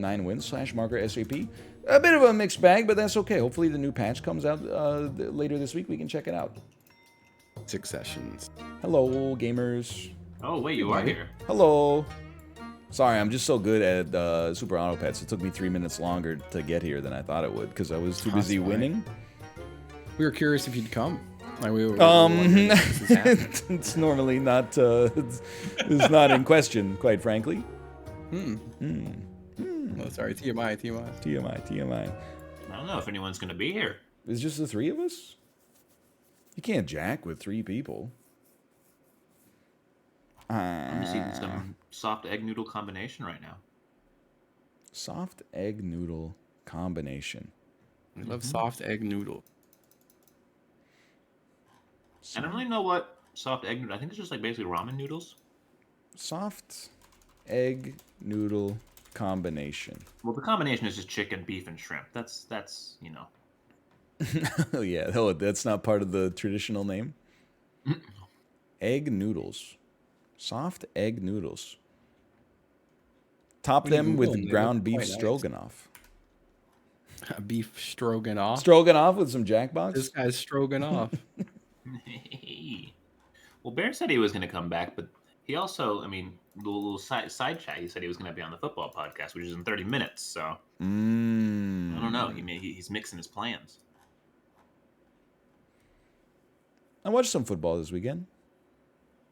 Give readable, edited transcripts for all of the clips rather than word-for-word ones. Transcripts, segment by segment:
9 wins / marker SAP. A bit of a mixed bag, but that's okay. Hopefully the new patch comes out later this week. We can check it out. Successions. Hello, gamers. Oh, wait, you are here. Hello. Sorry, I'm just so good at Super Auto Pets. It took me 3 minutes longer to get here than I thought it would because I was too busy winning. We were curious if you'd come. Like It's normally not. It's not in question, quite frankly. Oh, sorry, TMI. I don't know if anyone's going to be here. It's just the 3 of us. You can't jack with 3 people. I'm just eating some soft egg noodle combination right now. Soft egg noodle combination. I love soft egg noodle. I don't really know what soft egg noodle. I think it's just like basically ramen noodles. Soft egg noodle combination. Well, the combination is just chicken, beef, and shrimp. That's you know. Oh yeah, oh, that's not part of the traditional name. Egg noodles, soft egg noodles. Top them with ground beef stroganoff. Beef stroganoff. Stroganoff with some Jackbox. This guy's stroganoff. Hey. Well, Bear said he was going to come back, but he also, I mean, the little side chat, he said he was going to be on the football podcast, which is in 30 minutes. So I don't know. He's mixing his plans. I watched some football this weekend.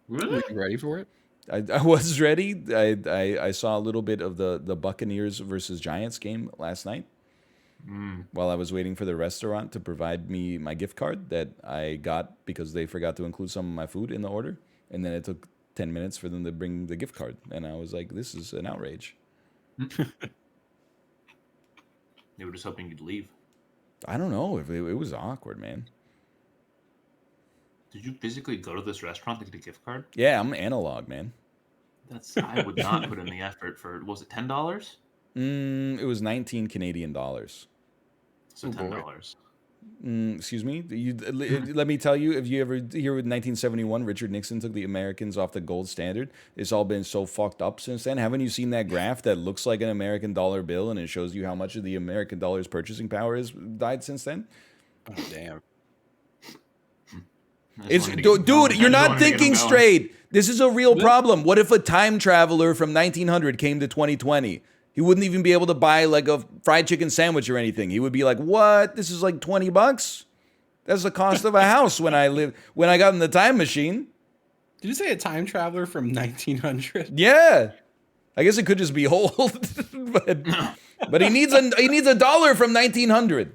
Really? Are you ready for it? I was ready. I saw a little bit of the Buccaneers versus Giants game last night. While I was waiting for the restaurant to provide me my gift card that I got because they forgot to include some of my food in the order. And then it took 10 minutes for them to bring the gift card. And I was like, this is an outrage. They were just hoping you'd leave. I don't know. If it was awkward, man. Did you physically go to this restaurant to get a gift card? Yeah, I'm analog, man. I would not put in the effort for, was it $10? It was 19 Canadian dollars. So $10. Excuse me? Let me tell you, if you ever hear with 1971, Richard Nixon took the Americans off the gold standard. It's all been so fucked up since then. Haven't you seen that graph that looks like an American dollar bill and it shows you how much of the American dollar's purchasing power has died since then? Oh, damn. Dude, you're not thinking straight. This is a real problem. What if a time traveler from 1900 came to 2020? He wouldn't even be able to buy like a fried chicken sandwich or anything. He would be like, "What? This is like $20? That's the cost of a house when I got in the time machine." Did you say a time traveler from 1900? Yeah. I guess it could just be old, but he needs a dollar from 1900.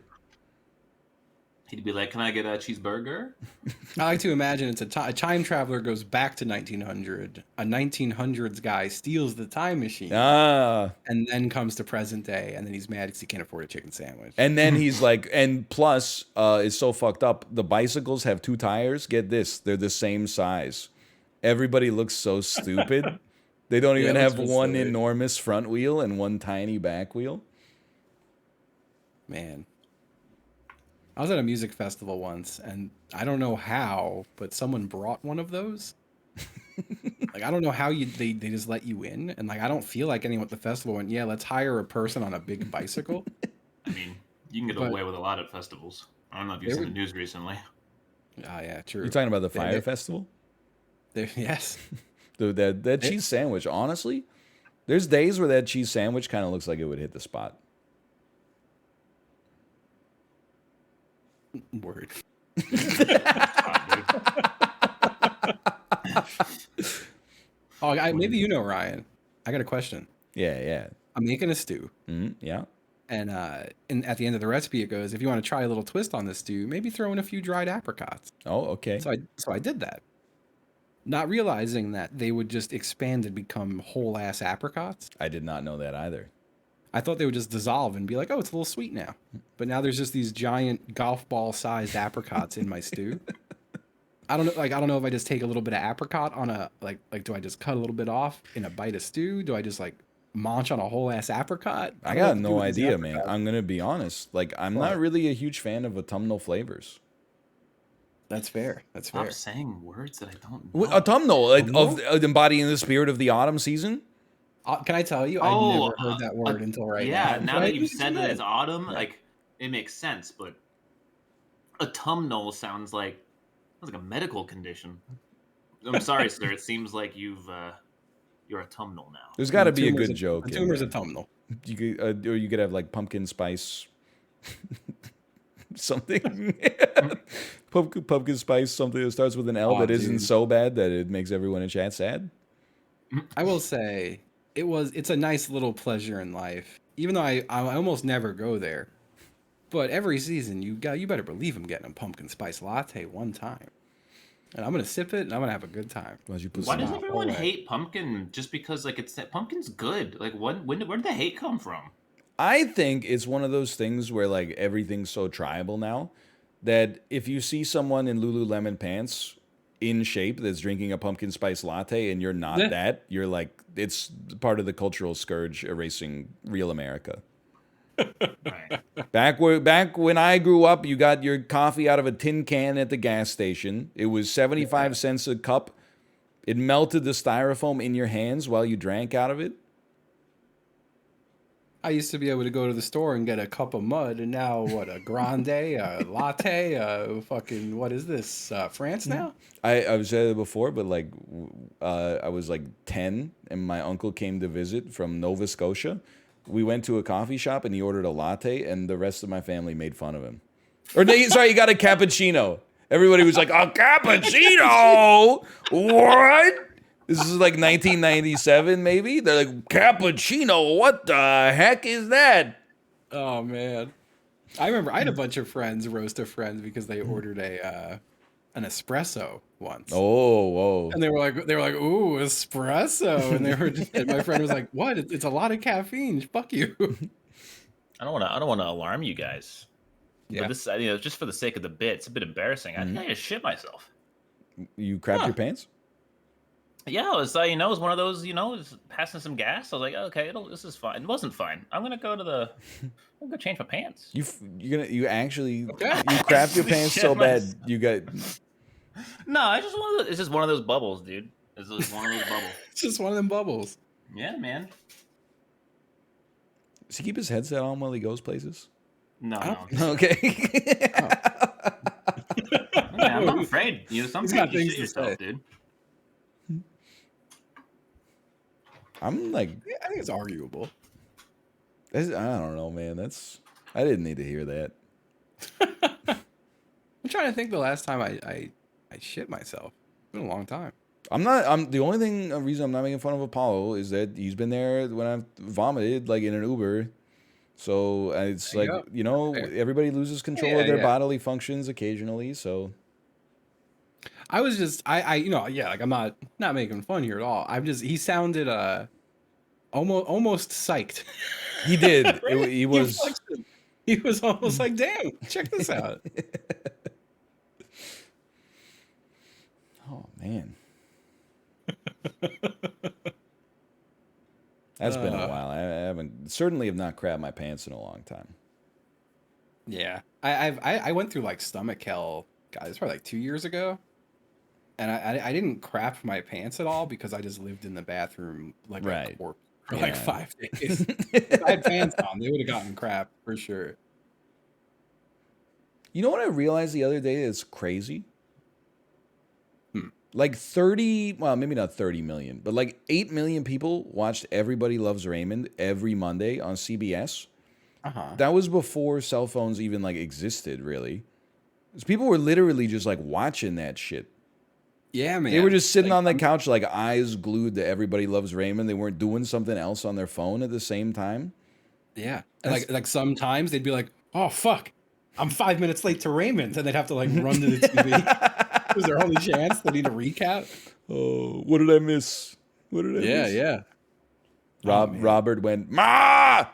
He'd be like, "Can I get a cheeseburger?" I like to imagine it's a time traveler goes back to 1900. A 1900s guy steals the time machine. And then comes to present day, and then he's mad because he can't afford a chicken sandwich. And then he's like, and plus, it's so fucked up. The bicycles have 2 tires. Get this, they're the same size. Everybody looks so stupid. They don't even have one enormous front wheel and one tiny back wheel. Man. I was at a music festival once, and I don't know how, but someone brought one of those. Like, I don't know how they just let you in, and like I don't feel like anyone at the festival went, yeah, let's hire a person on a big bicycle. I mean, you can get away with a lot at festivals. I don't know if you've seen the news recently. Ah, yeah, true. You're talking about the Fire Festival? Yes. Dude, that cheese sandwich, honestly, there's days where that cheese sandwich kind of looks like it would hit the spot. Word. Maybe you know, Ryan. I got a question. Yeah. I'm making a stew. Yeah. And at the end of the recipe, it goes, if you want to try a little twist on this stew, maybe throw in a few dried apricots. Oh, okay. So I did that, not realizing that they would just expand and become whole ass apricots. I did not know that either. I thought they would just dissolve and be like, oh, it's a little sweet now. But now there's just these giant golf ball sized apricots in my stew. I don't know if I just take a little bit of apricot on a like do I just cut a little bit off in a bite of stew? Do I just like munch on a whole ass apricot? I got no idea, man. I'm gonna be honest. Like, I'm not really a huge fan of autumnal flavors. That's fair. Stop saying words that I don't know. Autumnal, of embodying the spirit of the autumn season. Can I tell you? I'd Oh, never heard that word until right yeah. now. Now But I that think you've it's too said that bad. it's autumn, Yeah. like it makes sense. But autumnal sounds like a medical condition. I'm sorry, sir. It seems like you're autumnal now. There's got to be a good The joke in tumor's there. autumnal. You could, or you could have like pumpkin spice something. Pumpkin spice something that starts with an L Oh, that isn't dude. so bad that it makes everyone in chat sad. I will say it's a nice little pleasure in life. Even though I almost never go there. But every season you better believe I'm getting a pumpkin spice latte one time. And I'm gonna sip it and I'm gonna have a good time. Why'd you put Why does some? Smile all everyone way. hate pumpkin just because like it's pumpkin's good? Like where did the hate come from? I think it's one of those things where like everything's so tribal now that if you see someone in Lululemon pants in shape that's drinking a pumpkin spice latte and you're not Yeah. that, you're like it's part of the cultural scourge erasing real America. Right. Back when I grew up, you got your coffee out of a tin can at the gas station. It was 75 cents a cup. It melted the styrofoam in your hands while you drank out of it. I used to be able to go to the store and get a cup of mud, and now what? A grande, a latte, a fucking what is this? France now? I've said it before, but like I was like 10 and my uncle came to visit from Nova Scotia. We went to a coffee shop and he ordered a latte and the rest of my family made fun of him. Or sorry, he got a cappuccino. Everybody was like, a cappuccino? What? This is like 1997 maybe? They're like, cappuccino? What the heck is that? Oh man, I remember I had a bunch of friends, roaster friends, because they ordered an espresso once. Oh, whoa. And they were like, ooh, espresso. And and my friend was like, what? It's a lot of caffeine. Fuck you. I don't want to alarm you guys. Yeah. But this, just for the sake of the bit, it's a bit embarrassing. I think I just shit myself. You crapped Huh. your pants? Yeah, it was it was one of those, it was passing some gas. I was like, okay, this is fine. It wasn't fine. I'm gonna go change my pants. You actually Okay. you crapped your Actually pants shit so bad myself. you got No, it's just one of those bubbles, dude. It's just one of those bubbles. It's just one of them bubbles. Yeah, man. Does he keep his headset on while he goes places? No, I no. don't Okay. Yeah, I'm not afraid. He's got Sometimes you things shit to yourself, say. dude. I'm like, Yeah, I think it's arguable. I don't know, man. I didn't need to hear that. I'm trying to think the last time I shit myself. It's been a long time. I'm the only reason I'm not making fun of Apollo is that he's been there when I've vomited like in an Uber. So it's There like, you go. Fair. everybody loses control of their bodily functions occasionally. So I was just like I'm not making fun here at all. He sounded almost psyched. he did. Right? He was. He was almost like, damn, check this out. Oh man. That's been a while. I certainly have not crapped my pants in a long time. Yeah, I went through like stomach hell, guys. It's probably like 2 years ago, and I didn't crap my pants at all because I just lived in the bathroom like a corpse for like 5 days. If I had pants on, they would have gotten crap for sure. You know what I realized the other day that's crazy? Like 30, well, maybe not 30 million, but like 8 million people watched Everybody Loves Raymond every Monday on CBS. That was before cell phones even like existed, really. 'Cause people were literally just like watching that shit. Yeah, man. They were just sitting on the couch like eyes glued to Everybody Loves Raymond. They weren't doing something else on their phone at the same time. Yeah. And like sometimes they'd be like, oh fuck, I'm 5 minutes late to Raymond's, and they'd have to like run to the TV. It was their only chance. They need a recap. Oh, what did I miss? What did I miss? Yeah. Robert went, Ma!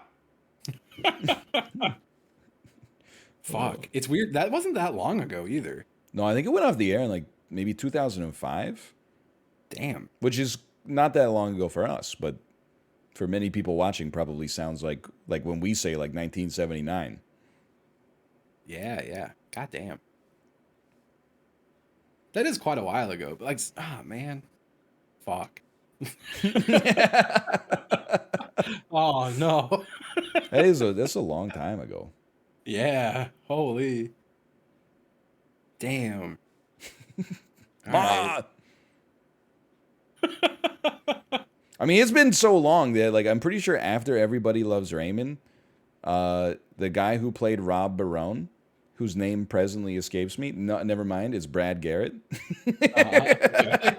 Fuck. It's weird. That wasn't that long ago either. No, I think it went off the air in like maybe 2005. Damn. Which is not that long ago for us, but for many people watching probably sounds like when we say like 1979. Yeah. God damn. That is quite a while ago. But like, man. Fuck. Oh no. That's a long time ago. Yeah. Holy. Damn. All right. Ma! I mean, it's been so long that like I'm pretty sure after Everybody Loves Raymond, the guy who played Rob Barone, whose name presently escapes me, no, never mind, it's Brad Garrett. Okay.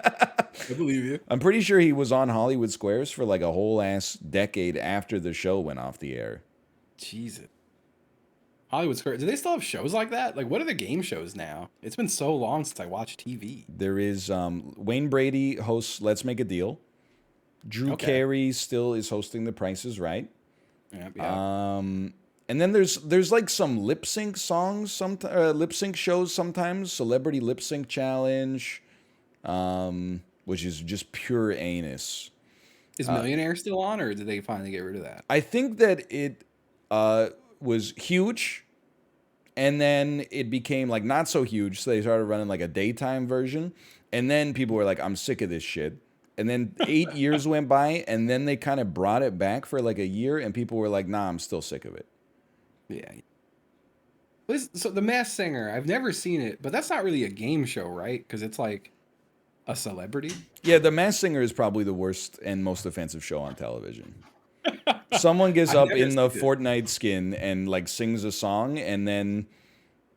I believe you. I'm pretty sure he was on Hollywood Squares for like a whole ass decade after the show went off the air. Jesus. Hollywood Square. Do they still have shows like that? Like, what are the game shows now? It's been so long since I watched TV. There is Wayne Brady hosts Let's Make a Deal. Drew Okay. Carey still is hosting The Price is Right. Yeah. And then there's like some lip sync songs, lip sync shows sometimes. Celebrity Lip Sync Challenge, which is just pure anus. Is Millionaire still on, or did they finally get rid of that? I think that it was huge, and then it became like not so huge, so they started running like a daytime version, and then people were like, "I'm sick of this shit." And then 8 years went by, and then they kind of brought it back for like a year, and people were like, "Nah, I'm still sick of it." Yeah. So The Masked Singer, I've never seen it, but that's not really a game show, right? Because it's like a celebrity. Yeah, The Masked Singer is probably the worst and most offensive show on television. Someone gets up in the Fortnite skin and like sings a song, and then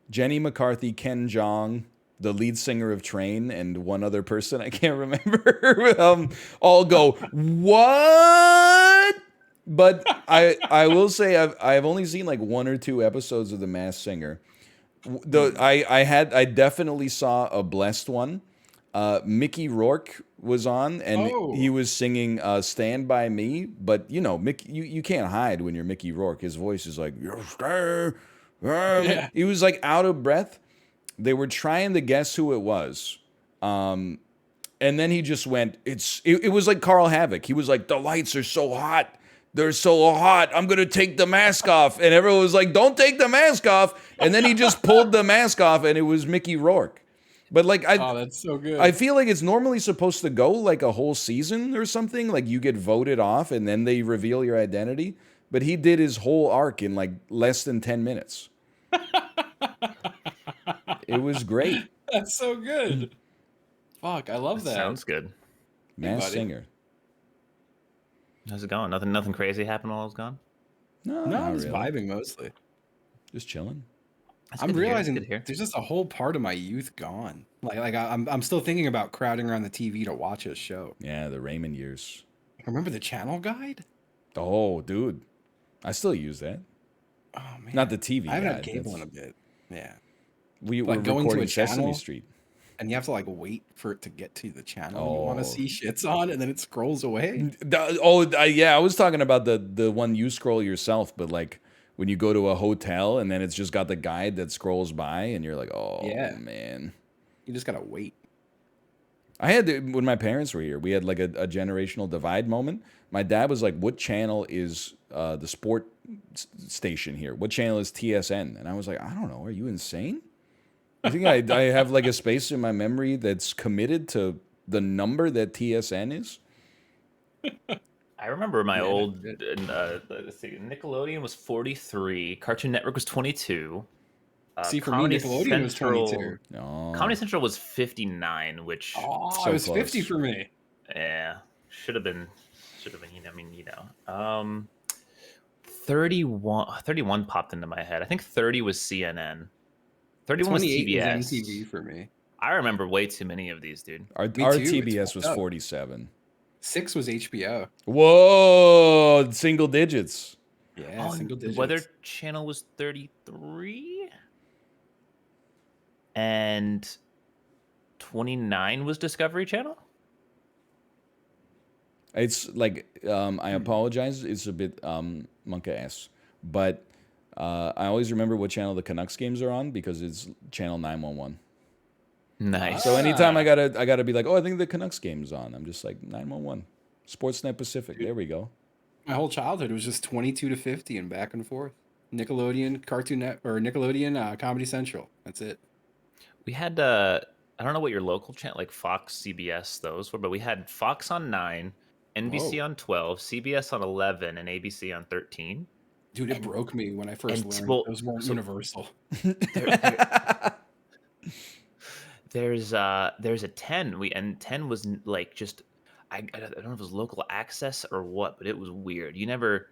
Jenny McCarthy, Ken Jeong, the lead singer of Train, and one other person I can't remember, all go, "What?" But I will say I've only seen like 1 or 2 episodes of The Masked Singer. I definitely saw a blessed one. Mickey Rourke was on, and he was singing "Stand by Me." But you know, you can't hide when you're Mickey Rourke. His voice is like, he was like out of breath. They were trying to guess who it was. And then he just went, it was like Carl Havoc. He was like, "The lights are so hot. They're so hot. I'm going to take the mask off." And everyone was like, "Don't take the mask off." And then he just pulled the mask off, and it was Mickey Rourke. But like, Oh, that's so good. I feel like it's normally supposed to go like a whole season or something. Like you get voted off, and then they reveal your identity. But he did his whole arc in like less than 10 minutes. It was great. That's so good. Fuck, I love that. Sounds good. Masked Singer. How's it going? Nothing crazy happened while I was gone? No, I'm just really. vibing mostly. Just chilling. I'm realizing there's just a whole part of my youth gone. Like I'm still thinking about crowding around the TV to watch a show. Yeah, the Raymond years. Remember the channel guide? Oh, dude. I still use that. Oh man. Not the TV I haven't guide. had cable in a bit. Yeah. We were Like going to recording a channel, Sesame Street. and you have to like wait for it to get to the channel you want to see shits on, and then it scrolls away. Yeah, I was talking about the one you scroll yourself, but like when you go to a hotel and then it's just got the guide that scrolls by, and you're like, "Oh Yeah. man." You just gotta wait. When my parents were here, we had like a generational divide moment. My dad was like, "What channel is the sport station here? What channel is TSN?" And I was like, "I don't know. Are you insane? I think I have like a space in my memory that's committed to the number that TSN is." I remember my old, let's see, Nickelodeon was 43, Cartoon Network was 22. See, for me, Nickelodeon was 22. Oh. Comedy Central was 59, which... Oh, it was close. 50 for me. Yeah, should have been, 31 popped into my head. I think 30 was CNN. 31 was TBS. Was MTV for me. I remember way too many of these, dude. Our TBS was 47. 6 was HBO. Whoa, single digits. Yeah, single digits. The Weather Channel was 33. And 29 was Discovery Channel? It's like, I apologize. It's a bit monka-ass. But I always remember what channel the Canucks games are on because it's channel 911. Nice. So anytime I gotta be like, "Oh, I think the Canucks game's on," I'm just like 911, Sportsnet Pacific. There we go. My whole childhood was just 22 to 50 and back and forth. Nickelodeon, Cartoon Net, or Nickelodeon, Comedy Central. That's it. We had I don't know what your local channel, like Fox, CBS, those were, but we had Fox on 9, NBC Whoa. on 12, CBS on 11, and ABC on 13. Dude, it And broke me when I first learned well, those weren't so universal. there there's a 10. And 10 was like just I don't know if it was local access or what, but it was weird. You never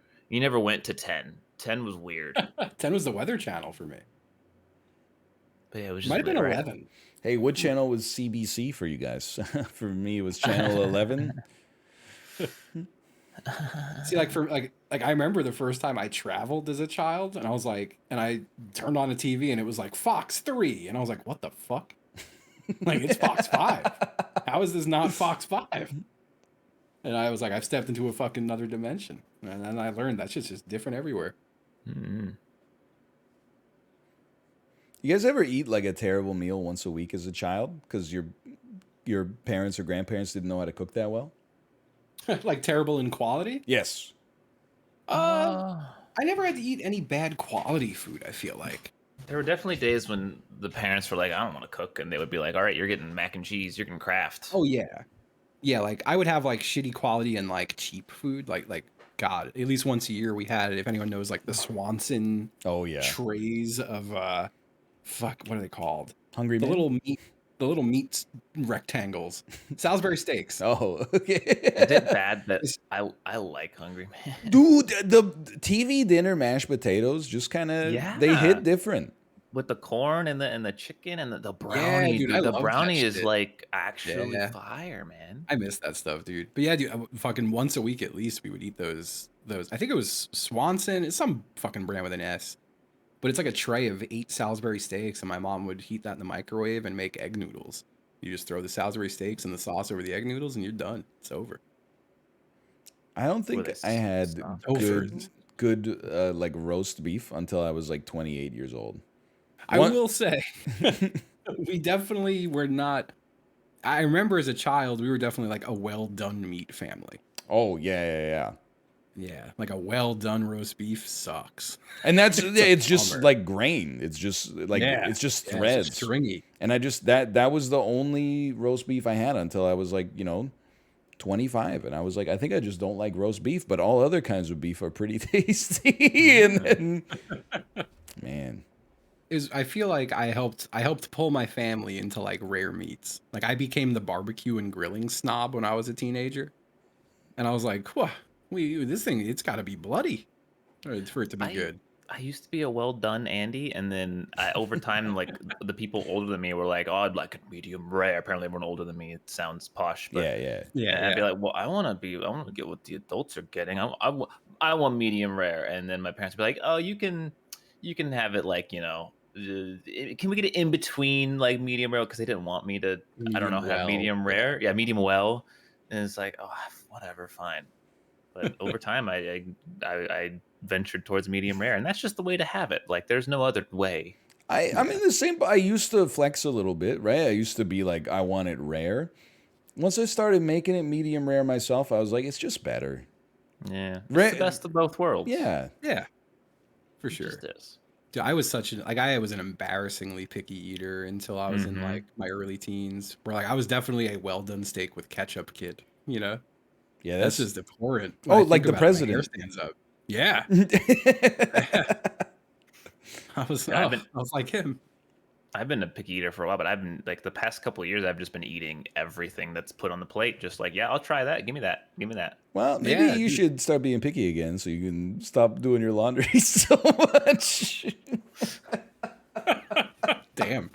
went to 10. 10 was weird. 10 was the Weather Channel for me. But yeah, it was Might just have been right. 11. Hey, what channel was CBC for you guys? For me, it was channel 11. See, like for like I remember the first time I traveled as a child, and I was like, and I turned on the TV, and it was like Fox 3, and I was like, what the fuck? Like it's Fox 5. How is this not Fox 5? And I was like, I've stepped into a fucking another dimension, and then I learned that shit's just different everywhere. Mm-hmm. You guys ever eat like a terrible meal once a week as a child because your parents or grandparents didn't know how to cook that well? Like terrible in quality. Yes. I never had to eat any bad quality food. I feel like. There were definitely days when the parents were like, I don't want to cook. And they would be like, all right, you're getting mac and cheese. You're getting Kraft. Oh yeah, yeah. Like I would have like shitty quality and like cheap food. Like God, at least once a year we had. If anyone knows, like the Swanson Oh yeah. trays of fuck, what are they called? Hungry The Man? little meat rectangles. Salisbury steaks. Oh, okay. Is it bad that I like Hungry Man? Dude, the TV dinner mashed potatoes just kind of they Yeah. hit different. With the corn and the chicken and the Yeah, brownie, dude, dude. I The love that brownie is shit. like actually Yeah. fire, man. I miss that stuff, dude. But yeah, dude, fucking once a week at least we would eat those. I think it was Swanson. It's some fucking brand with an S. But it's like a tray of 8 Salisbury steaks, and my mom would heat that in the microwave and make egg noodles. You just throw the Salisbury steaks and the sauce over the egg noodles, and you're done. It's over. I don't Were think they I had soft? good like roast beef until I was like 28 years old. I One- will say, we definitely were not. I remember as a child, we were definitely like a well done meat family. Oh yeah. Yeah, like a well done roast beef sucks. And that's It's a it's just bummer. like grain. It's just like Yeah. it's just Yeah, it's threads. just stringy. And I just that was the only roast beef I had until I was like, 25, and I was like, I think I just don't like roast beef, but all other kinds of beef are pretty tasty. And then, man, I feel like I helped pull my family into like rare meats. Like I became the barbecue and grilling snob when I was a teenager, and I was like, "Whoa, this thing, it's got to be bloody for it to be good." I used to be a well done Andy, and then over time, like the people older than me were like, "Oh, I'd like it medium rare." Apparently, everyone older than me, it sounds posh, but yeah. and I'd be like, "Well, I want to get what the adults are getting. I want medium rare." And then my parents would be like, "Oh, you can have it like can we get it in between like medium rare?" Because they didn't want me to, I don't know, Medium have well. medium rare. Yeah, medium well. And it's like, oh, whatever, fine. But over time, I ventured towards medium rare, and that's just the way to have it. Like, there's no other way. I'm in the same. I used to flex a little bit, right? I used to be like, I want it rare. Once I started making it medium rare myself, I was like, it's just better. Yeah, it's Right. the best of both worlds. Yeah. Yeah, for It sure. just is. Dude, I was I was an embarrassingly picky eater until I was in like my early teens. Where like I was definitely a well done steak with ketchup kid. Yeah, That's just abhorrent. Oh, When I like think the about it, my hair president. stands up. Yeah, I was like him. I've been a picky eater for a while, but I've been like the past couple of years, I've just been eating everything that's put on the plate. Just like, yeah, I'll try that. Give me that. Give me that. Well, maybe Yeah, you dude. should start being picky again so you can stop doing your laundry so much. Damn.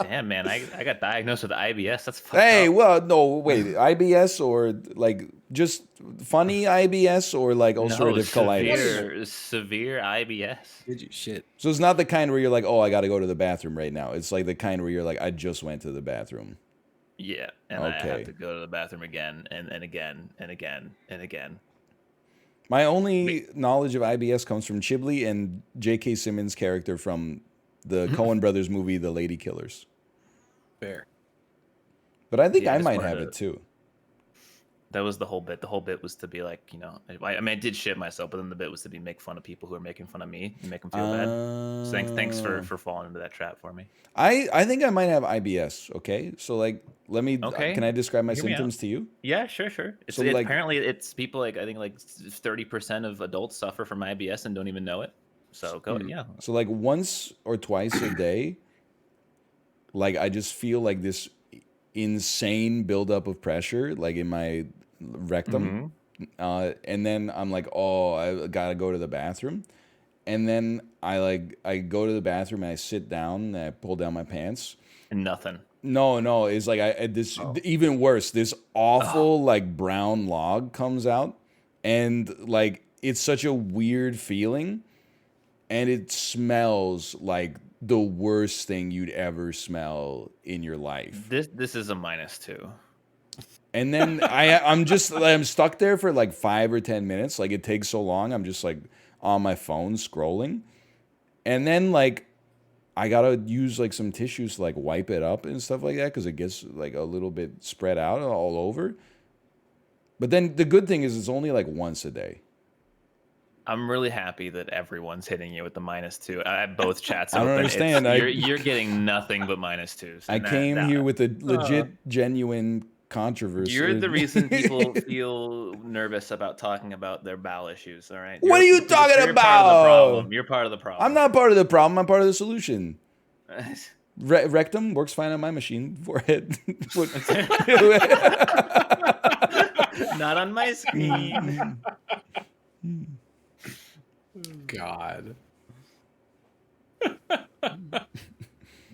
Damn, man, I got diagnosed with IBS. That's fucked Hey, up. well, no, wait, IBS or like just funny IBS or like ulcerative colitis? severe IBS. Did you shit? So it's not the kind where you're like, oh, I got to go to the bathroom right now. It's like the kind where you're like, I just went to the bathroom. Yeah, and I Okay. have to go to the bathroom again and again and again and again. My only knowledge of IBS comes from Chiblee and J.K. Simmons' character from the Coen Brothers movie, The Lady Killers. Fair. But I think Yeah, I I just might wanted have to- it too. That was the whole bit. The whole bit was to be like, I mean, I did shit myself, but then the bit was to be make fun of people who are making fun of me and make them feel bad. So thanks for falling into that trap for me. I think I might have IBS. Okay, so like, Okay. can I describe my Hear me out. symptoms to you? Yeah, sure. So, like- apparently it's people like I think like 30% of adults suffer from IBS and don't even know it. So go, yeah. So like once or twice a day, like I just feel like this insane buildup of pressure, like in my rectum, and then I'm like, oh, I gotta go to the bathroom, and then I go to the bathroom and I sit down and I pull down my pants. And nothing. No, it's like even worse. This awful like brown log comes out, and like it's such a weird feeling, and it smells like the worst thing you'd ever smell in your life. This is a -2. And then I'm stuck there for like 5 or 10 minutes. Like it takes so long. I'm just like on my phone scrolling, and then like I gotta use like some tissues to like wipe it up and stuff like that because it gets like a little bit spread out all over. But then the good thing is it's only like once a day. I'm really happy that everyone's hitting you with the -2. I have both chats I don't open. understand. You're getting nothing but -2s. I came here with a legit, genuine controversy. You're the reason people feel nervous about talking about their bowel issues. All right. What are you talking You're about? part of the problem. You're part of the problem. I'm not part of the problem. I'm part of the solution. Rectum works fine on my machine. Forehead. Not on my screen. God.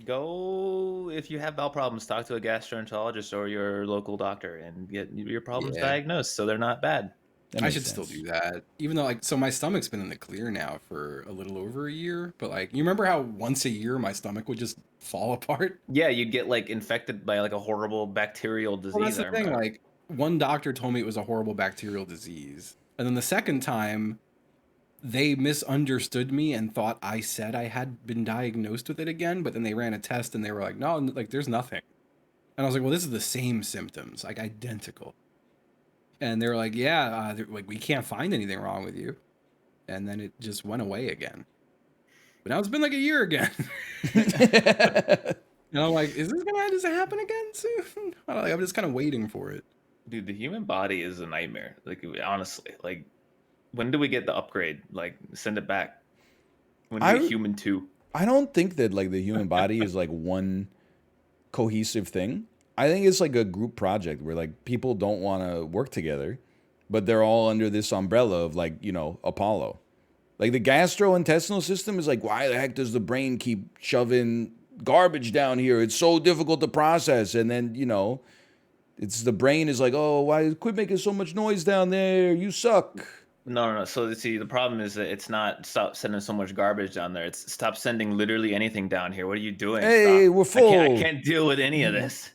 Go, if you have bowel problems, talk to a gastroenterologist or your local doctor and get your problems diagnosed so they're not bad. I should still do that. Even though so my stomach's been in the clear now for a little over a year, but like you remember how once a year my stomach would just fall apart? Yeah, you'd get like infected by like a horrible bacterial disease. Well, that's the thing. Like one doctor told me it was a horrible bacterial disease, and then the second time they misunderstood me and thought I said I had been diagnosed with it again, but then they ran a test and they were like, no, like there's nothing. And I was like, well, this is the same symptoms, like identical. And they were like, yeah, like we can't find anything wrong with you. And then it just went away again. But now it's been like a year again. And I'm like, is this gonna just happen again soon? I don't know, I'm just kind of waiting for it. Dude, the human body is a nightmare. Like honestly, like when do we get the upgrade? Like send it back. When do we get human 2? I don't think that like the human body is like one cohesive thing. I think it's like a group project where like people don't want to work together, but they're all under this umbrella of like, Apollo. Like the gastrointestinal system is like, why the heck does the brain keep shoving garbage down here? It's so difficult to process. And then, it's the brain is like, oh, why quit making so much noise down there? You suck. No. So see, the problem is that it's not stop sending so much garbage down there. It's stop sending literally anything down here. What are you doing? Hey, stop. We're full. I can't deal with any of this.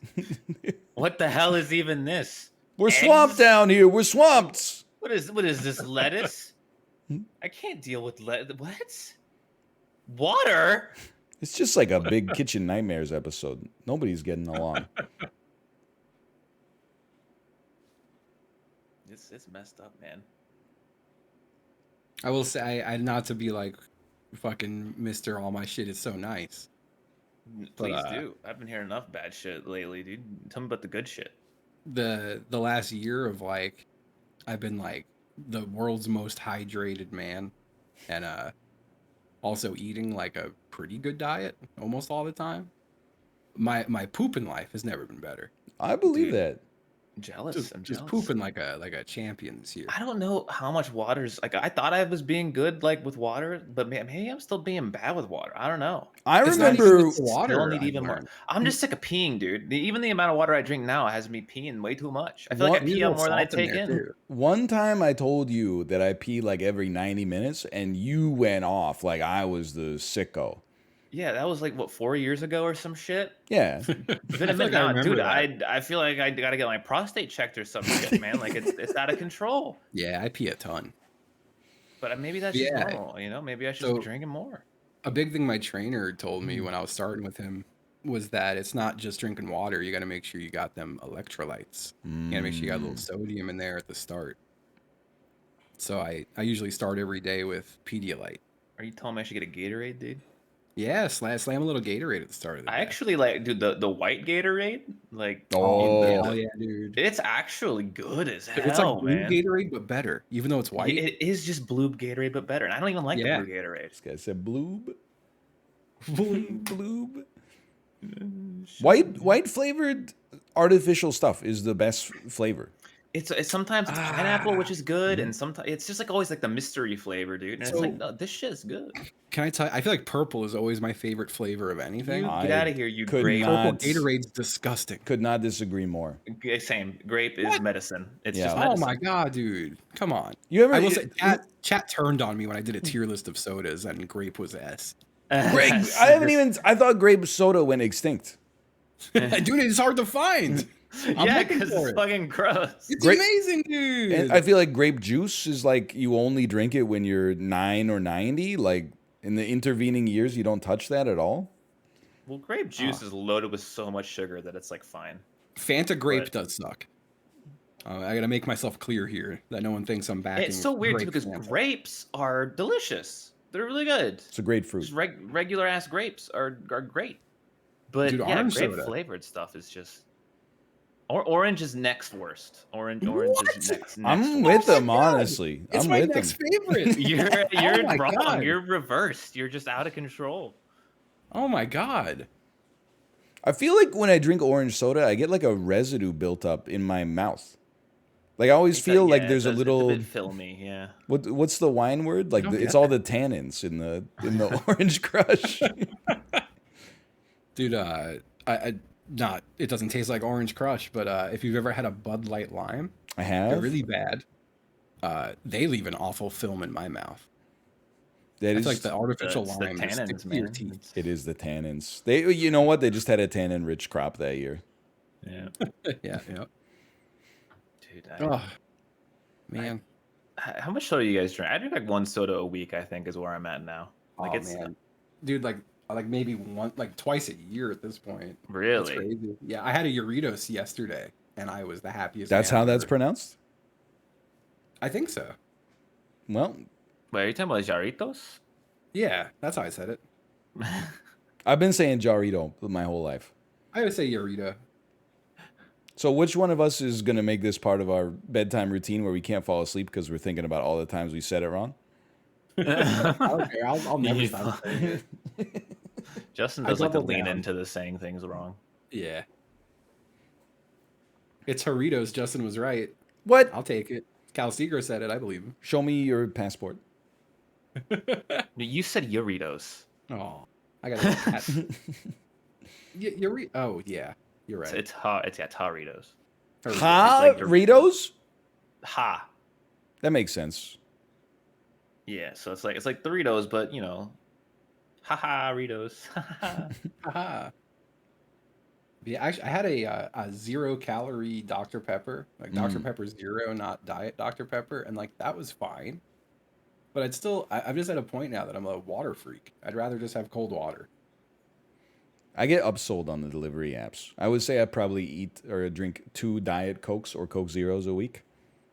What the hell is even this? We're swamped down here. We're swamped. What is this, lettuce? I can't deal with what? Water? It's just like a big Kitchen Nightmares episode. Nobody's getting along. It's messed up, man. I will say, I not to be like fucking Mr. All My Shit is so nice. Please do. I've been hearing enough bad shit lately, dude. Tell me about the good shit. The last year of like, I've been like the world's most hydrated man, and also eating like a pretty good diet almost all the time. My poop in life has never been better. I believe that. I'm jealous. Just pooping like a champion this year. I don't know how much water's like. I thought I was being good like with water, but maybe I'm still being bad with water. I don't know. I remember water. Still need even more. I'm just sick of peeing, dude. Even the amount of water I drink now has me peeing way too much. I feel like I pee out more than I take in. One time I told you that I pee like every 90 minutes, and you went off like I was the sicko. Yeah, that was like what 4 years ago or some shit. Yeah, it's been a minute now, dude. I feel like I gotta get my prostate checked or some shit, man. Like it's out of control. Yeah, I pee a ton. But maybe that's just normal, Maybe I should be drinking more. A big thing my trainer told me when I was starting with him was that it's not just drinking water. You got to make sure you got them electrolytes. You got to make sure you got a little sodium in there at the start. So I usually start every day with Pedialyte. Are you telling me I should get a Gatorade, dude? Yeah, slam a little Gatorade at the start of the day. I actually like, dude, the white Gatorade, like, Oh yeah, dude. it's actually good as hell, It's like blue man. Gatorade, but better, even though it's white. It is just blue Gatorade, but better. And I don't even like the blue Gatorade. This guy said bloob. Bloob. White flavored artificial stuff is the best flavor. It's sometimes it's pineapple, which is good, and sometimes it's just like always like the mystery flavor, dude. And it's like, no, this shit is good. Can I tell you? I feel like purple is always my favorite flavor of anything. Get out of here, you could grape. not- Purple Gatorade's disgusting. Could not disagree more. Same. Grape is medicine. It's Yeah. just Oh medicine. my god, dude! Come on. You ever? I will say, chat turned on me when I did a tier list of sodas, and grape was S. Grape. I thought grape soda went extinct. Dude, it's hard to find. Yeah, because it's fucking gross. It's amazing, dude. And I feel like grape juice is like you only drink it when you're 9 or 90. Like in the intervening years, you don't touch that at all. Well, grape juice is loaded with so much sugar that it's like fine. Fanta grape does suck. I gotta make myself clear here that no one thinks I'm backing. It's so weird too grape because Fanta. grapes are delicious. They're really good. It's a great fruit. Just regular ass grapes are great. But Dude, yeah, orange grape soda. flavored stuff is just. Orange is next worst. Orange is next. I'm worst. with them, honestly. It's I'm my with next them. favorite. You're my wrong. God. You're reversed. You're just out of control. Oh my god. I feel like when I drink orange soda, I get like a residue built up in my mouth. Like I always feel like there's a little. It's a bit filmy, yeah. What's the wine word? Like don't it's get all the tannins in the orange crush. Dude, it doesn't taste like Orange Crush, but if you've ever had a Bud Light Lime, I they're have. really bad. They leave an awful film in my mouth. That I is feel like the artificial It's the lime just tannins, sticks to your man. teeth. It is the tannins. You know what? They just had a tannin rich crop that year. Yeah. Yeah. Dude, Oh, man. how much soda do you guys drink? I drink like one soda a week, I think, is where I'm at now. Like Oh, it's man. Dude, like maybe twice a year at this point. That's really. crazy. Yeah, I had a Doritos yesterday, and I was the happiest. That's man how that's ever. pronounced? I think so. Well, Wait, are you talking about Jarritos? Yeah, that's how I said it. I've been saying Jarrito my whole life. I would say Dorito. So which one of us is going to make this part of our bedtime routine where we can't fall asleep because we're thinking about all the times we said it wrong? I don't care. I'll never You stop saying it. Justin I does like to double lean down. into the saying things wrong. Yeah. It's Doritos. Justin was right. What? I'll take it. Cal Seeger said it. I believe him. Show me your passport. No, you said Jarritos. Oh, I got that. Oh yeah, you're right. It's Jarritos. Ha? like Ritos? Ha. That makes sense. Yeah, so it's like Doritos, but you know, haha, Ritos. Haha. Yeah, actually, I had a 0-calorie Dr. Pepper, like Dr. Pepper Zero, not Diet Dr. Pepper, and like that was fine. But I'm just at a point now that I'm a water freak. I'd rather just have cold water. I get upsold on the delivery apps. I would say I probably eat or drink 2 Diet Cokes or Coke Zeros a week.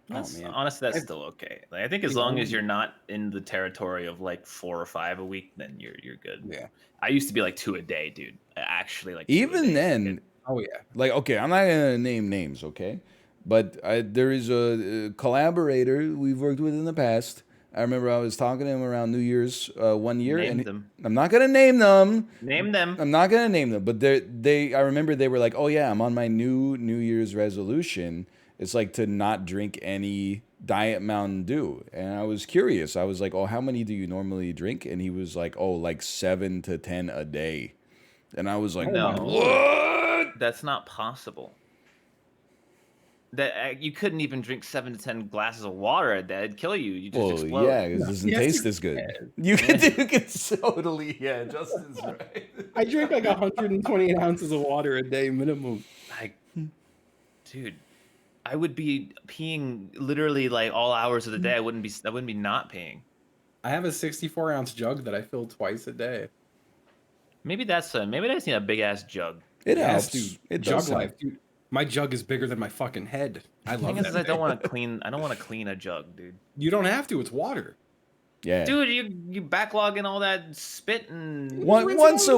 Man. Honestly, that's still okay. Like, I think as long as you're not in the territory of like 4 or 5 a week, then you're good. Yeah. I used to be like 2 a day, dude. Actually, like 2 a Even day. then, Oh yeah. like, okay, I'm not going to name names, okay? But there is a collaborator we've worked with in the past. I remember I was talking to him around New Year's one year. Name and them. I'm not going to name them. Name them. I'm not gonna name them, but I remember they were like, "Oh yeah, I'm on my New Year's resolution. It's like to not drink any Diet Mountain Dew." And I was curious. I was like, "Oh, how many do you normally drink?" And he was like, "Oh, like 7 to 10 a day." And I was like, No. "What?" That's not possible. That you couldn't even drink 7 to 10 glasses of water a day. It'd kill you. You just Well, explode. yeah, it doesn't Yes, taste you as good. You can totally, yeah. Justin's right. I drink like 128 ounces of water a day minimum. Like, dude, I would be peeing literally like all hours of the day. I wouldn't be not peeing. I have a 64-ounce jug that I fill twice a day. Maybe maybe I just need a big ass jug. It Yes, helps. dude. It Jug does help. life, dude. My jug is bigger than my fucking head. I The love thing that. is, I don't thing. want to clean. I don't want to clean a jug, dude. You don't have to. It's water. Yeah. Dude, you backlogging all that spit and rinse it out with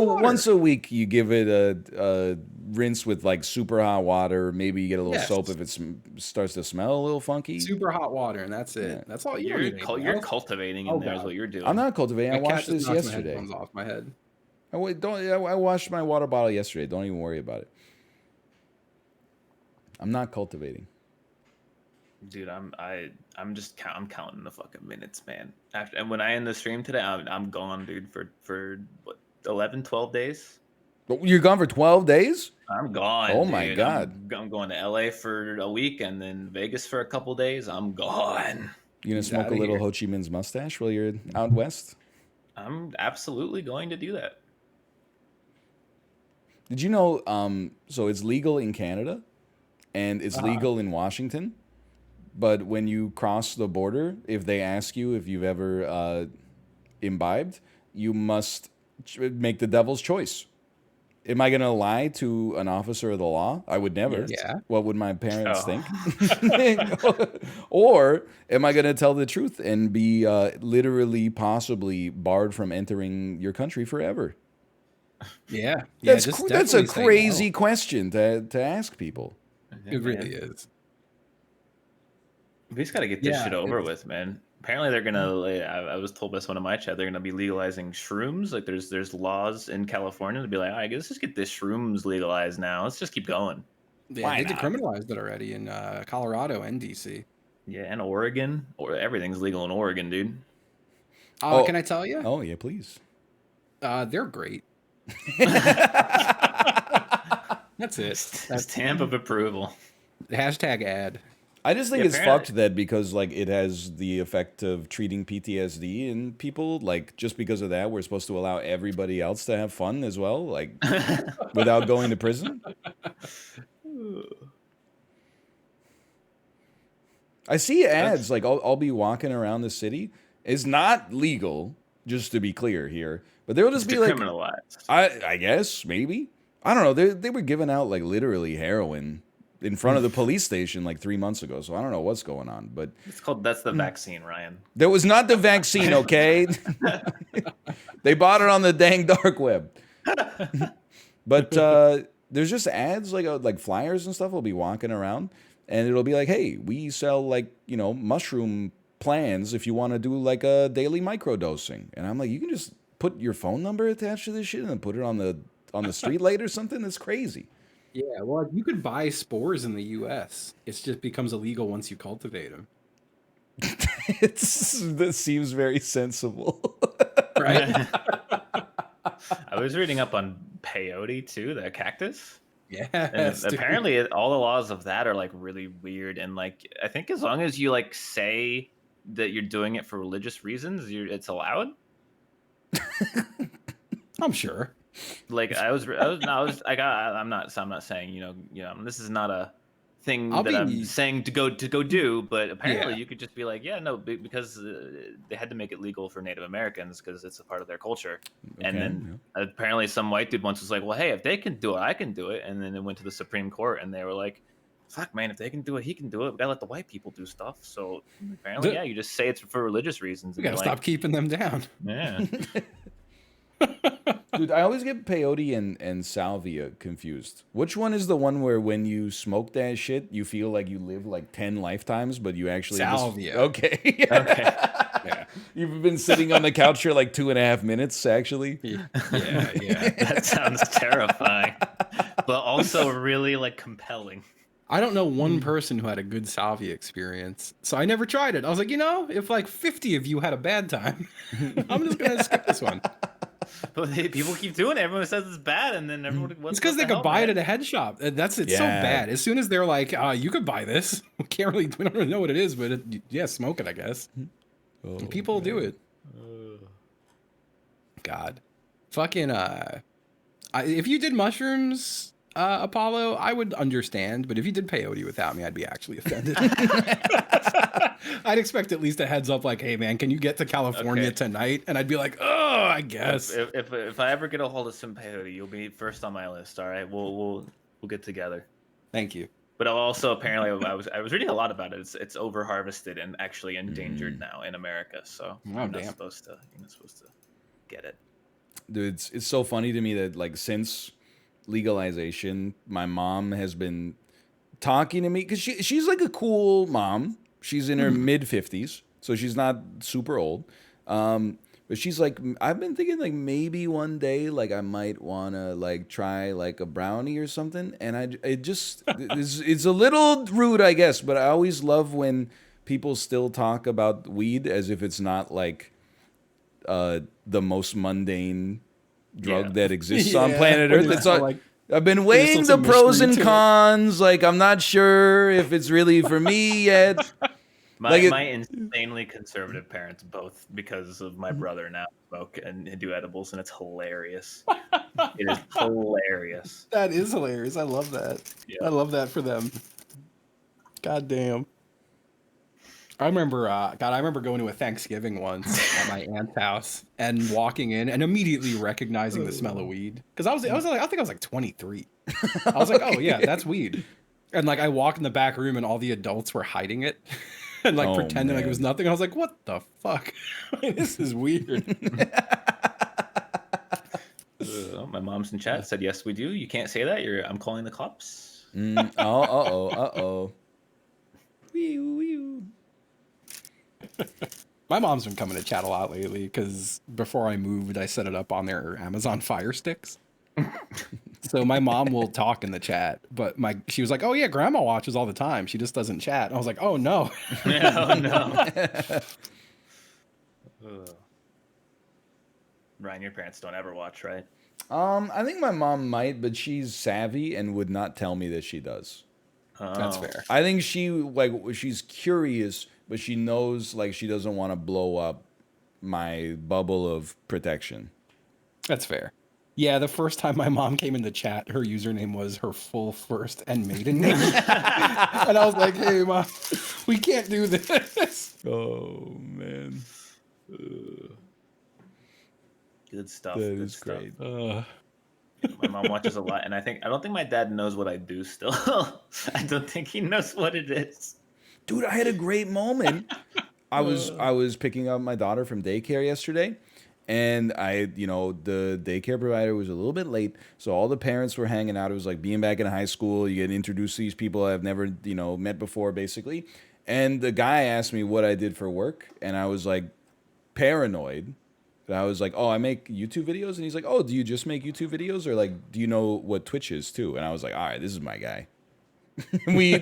water. Once a week, you give it a rinse with like super hot water. Maybe you get a little Yes. soap if it starts to smell a little funky. Super hot water, and that's it. Yeah. That's all you you're need anything you're else. cultivating Oh, in there is God. what you're doing. I'm not cultivating. I My cat washed just this knocked my yesterday. headphones off my head. I washed my water bottle yesterday. Don't even worry about it. I'm not cultivating. Dude, I'm counting the fucking minutes, man. And when I end the stream today, I'm gone, dude, for what 11, 12 days. You're gone for 12 days? I'm gone. Oh my dude. God. I'm going to LA for a week and then Vegas for a couple days. I'm gone. You gonna He's smoke a outta little here. Ho Chi Minh's mustache while you're out west? I'm absolutely going to do that. Did you know? So it's legal in Canada, and it's legal in Washington. But when you cross the border, if they ask you if you've ever imbibed, you must make the devil's choice. Am I going to lie to an officer of the law? I would never. Yeah. What would my parents Oh. think? Or am I going to tell the truth and be literally, possibly barred from entering your country forever? Yeah. That's just that's a definitely say crazy no. question to ask people. It really is. We just got to get this Yeah, shit over it's- with, man. Apparently, they're gonna. I was told by someone in my chat they're gonna be legalizing shrooms. Like, there's laws in California to be like, all right, let's just get this shrooms legalized now. Let's just keep going. Yeah, Why they not? decriminalized it already in Colorado and DC. Yeah, and Oregon, or everything's legal in Oregon, dude. Oh. Can I tell you? Oh yeah, please. They're great. That's it. Stamp of approval. Hashtag ad. I just think Yeah, it's apparently- fucked that because like it has the effect of treating PTSD in people. Like just because of that, we're supposed to allow everybody else to have fun as well, like without going to prison. I see ads like I'll be walking around the city. It's not legal, just to be clear here, but they'll just be like, Decriminalized. I guess maybe I don't know. They were giving out like literally heroin in front of the police station like 3 months ago. So I don't know what's going on, but That's the vaccine, Ryan. that was not the vaccine, okay? They bought it on the dang dark web. But there's just ads like flyers and stuff will be walking around, and it'll be like, hey, we sell like mushroom plans if you want to do like a daily microdosing. And I'm like, you can just put your phone number attached to this shit and then put it on the street light or something. That's crazy. Yeah, well, you could buy spores in the U.S. It just becomes illegal once you cultivate them. That seems very sensible. Right? I was reading up on peyote too, the cactus. Yeah. And apparently all the laws of that are like really weird, and like I think as long as you like say that you're doing it for religious reasons, it's allowed. I'm sure. Like I'm not saying this is not a thing I'm saying to go do, but apparently Yeah. you could just be like, yeah, no, because they had to make it legal for Native Americans because it's a part of their culture. And Okay, then apparently some white dude once was like, well, hey, if they can do it, I can do it. And then it went to the Supreme Court, and they were like, fuck, man, if they can do it, he can do it. We gotta let the white people do stuff. So apparently, you just say it's for religious reasons. We gotta stop keeping them down. Yeah. Dude, I always get peyote and salvia confused. Which one is the one where when you smoke that shit, you feel like you live like 10 lifetimes, but you actually Salvia. Okay. Okay. Yeah. You've been sitting on the couch for like 2.5 minutes, actually. Yeah. That sounds terrifying, but also really like compelling. I don't know one person who had a good salvia experience, so I never tried it. I was like, if like 50 of you had a bad time, I'm just gonna skip this one. But people keep doing it. Everyone says it's bad, and then everyone. It's because they could buy it at a head shop. It's so Yeah. bad. As soon as they're like, you could buy this. We don't really know what it is, but smoke it, I guess. Oh, People do it. God, fucking. If you did mushrooms, Apollo, I would understand. But if you did peyote without me, I'd be actually offended. I'd expect at least a heads up, like, hey man, can you get to California Okay. tonight? And I'd be like, oh, I guess. If I ever get a hold of some peyote, you'll be first on my list. All right, we'll get together. Thank you. But also apparently I was reading a lot about it. It's over harvested and actually endangered now in America. So you're not supposed to get it. Dude, it's so funny to me that like since legalization, my mom has been talking to me because she's like a cool mom. She's in her mid 50s, so she's not super old. But she's like, I've been thinking like maybe one day like I might wanna like try like a brownie or something. And it's a little rude, I guess, but I always love when people still talk about weed as if it's not like the most mundane drug that exists on planet Earth. It's all, like, I've been weighing the pros and cons. Like, I'm not sure if it's really for me yet. My insanely conservative parents, both because of my brother now smoke and do edibles, and it's hilarious. It is hilarious. That is hilarious. I love that. Yeah. I love that for them. God damn. I remember going to a Thanksgiving once at my aunt's house and walking in and immediately recognizing the smell of weed. Because I think I was like 23. I was like, oh yeah, that's weed. And like I walked in the back room and all the adults were hiding it and like pretending like it was nothing. I was like, what the fuck? This is weird. My mom's in chat said, yes, we do. You can't say that. I'm calling the cops. Uh-oh. My mom's been coming to chat a lot lately because before I moved, I set it up on their Amazon Fire Sticks. So my mom will talk in the chat, but she was like, "Oh yeah, Grandma watches all the time. She just doesn't chat." And I was like, "Oh no, no." Ryan, your parents don't ever watch, right? I think my mom might, but she's savvy and would not tell me that she does. Oh. That's fair. I think she's curious, but she knows like she doesn't want to blow up my bubble of protection. That's fair. Yeah, the first time my mom came in the chat, her username was her full first and maiden name. And I was like, hey, Mom, we can't do this. Oh, man. Good stuff. That is great. My mom watches a lot, and I don't think my dad knows what I do still. I don't think he knows what it is. Dude, I had a great moment. I was picking up my daughter from daycare yesterday, and the daycare provider was a little bit late, so all the parents were hanging out. It was like being back in high school. You get introduced to these people I've never, met before, basically. And the guy asked me what I did for work, and I was like paranoid. And I was like, oh, I make YouTube videos? And he's like, oh, do you just make YouTube videos? Or like, do you know what Twitch is too? And I was like, all right, this is my guy. we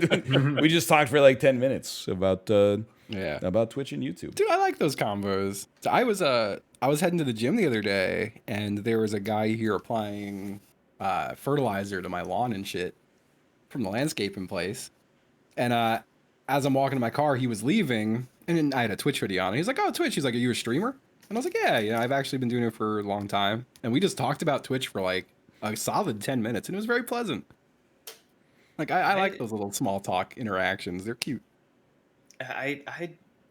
just talked for like 10 minutes about Twitch and YouTube. Dude, I like those combos. So I was heading to the gym the other day, and there was a guy here applying fertilizer to my lawn and shit from the landscaping place. And as I'm walking to my car, he was leaving, and then I had a Twitch hoodie on. And he's like, oh, Twitch. He's like, are you a streamer? And I was like, yeah, I've actually been doing it for a long time. And we just talked about Twitch for like a solid 10 minutes, and it was very pleasant. Like, I like those little small talk interactions. They're cute. I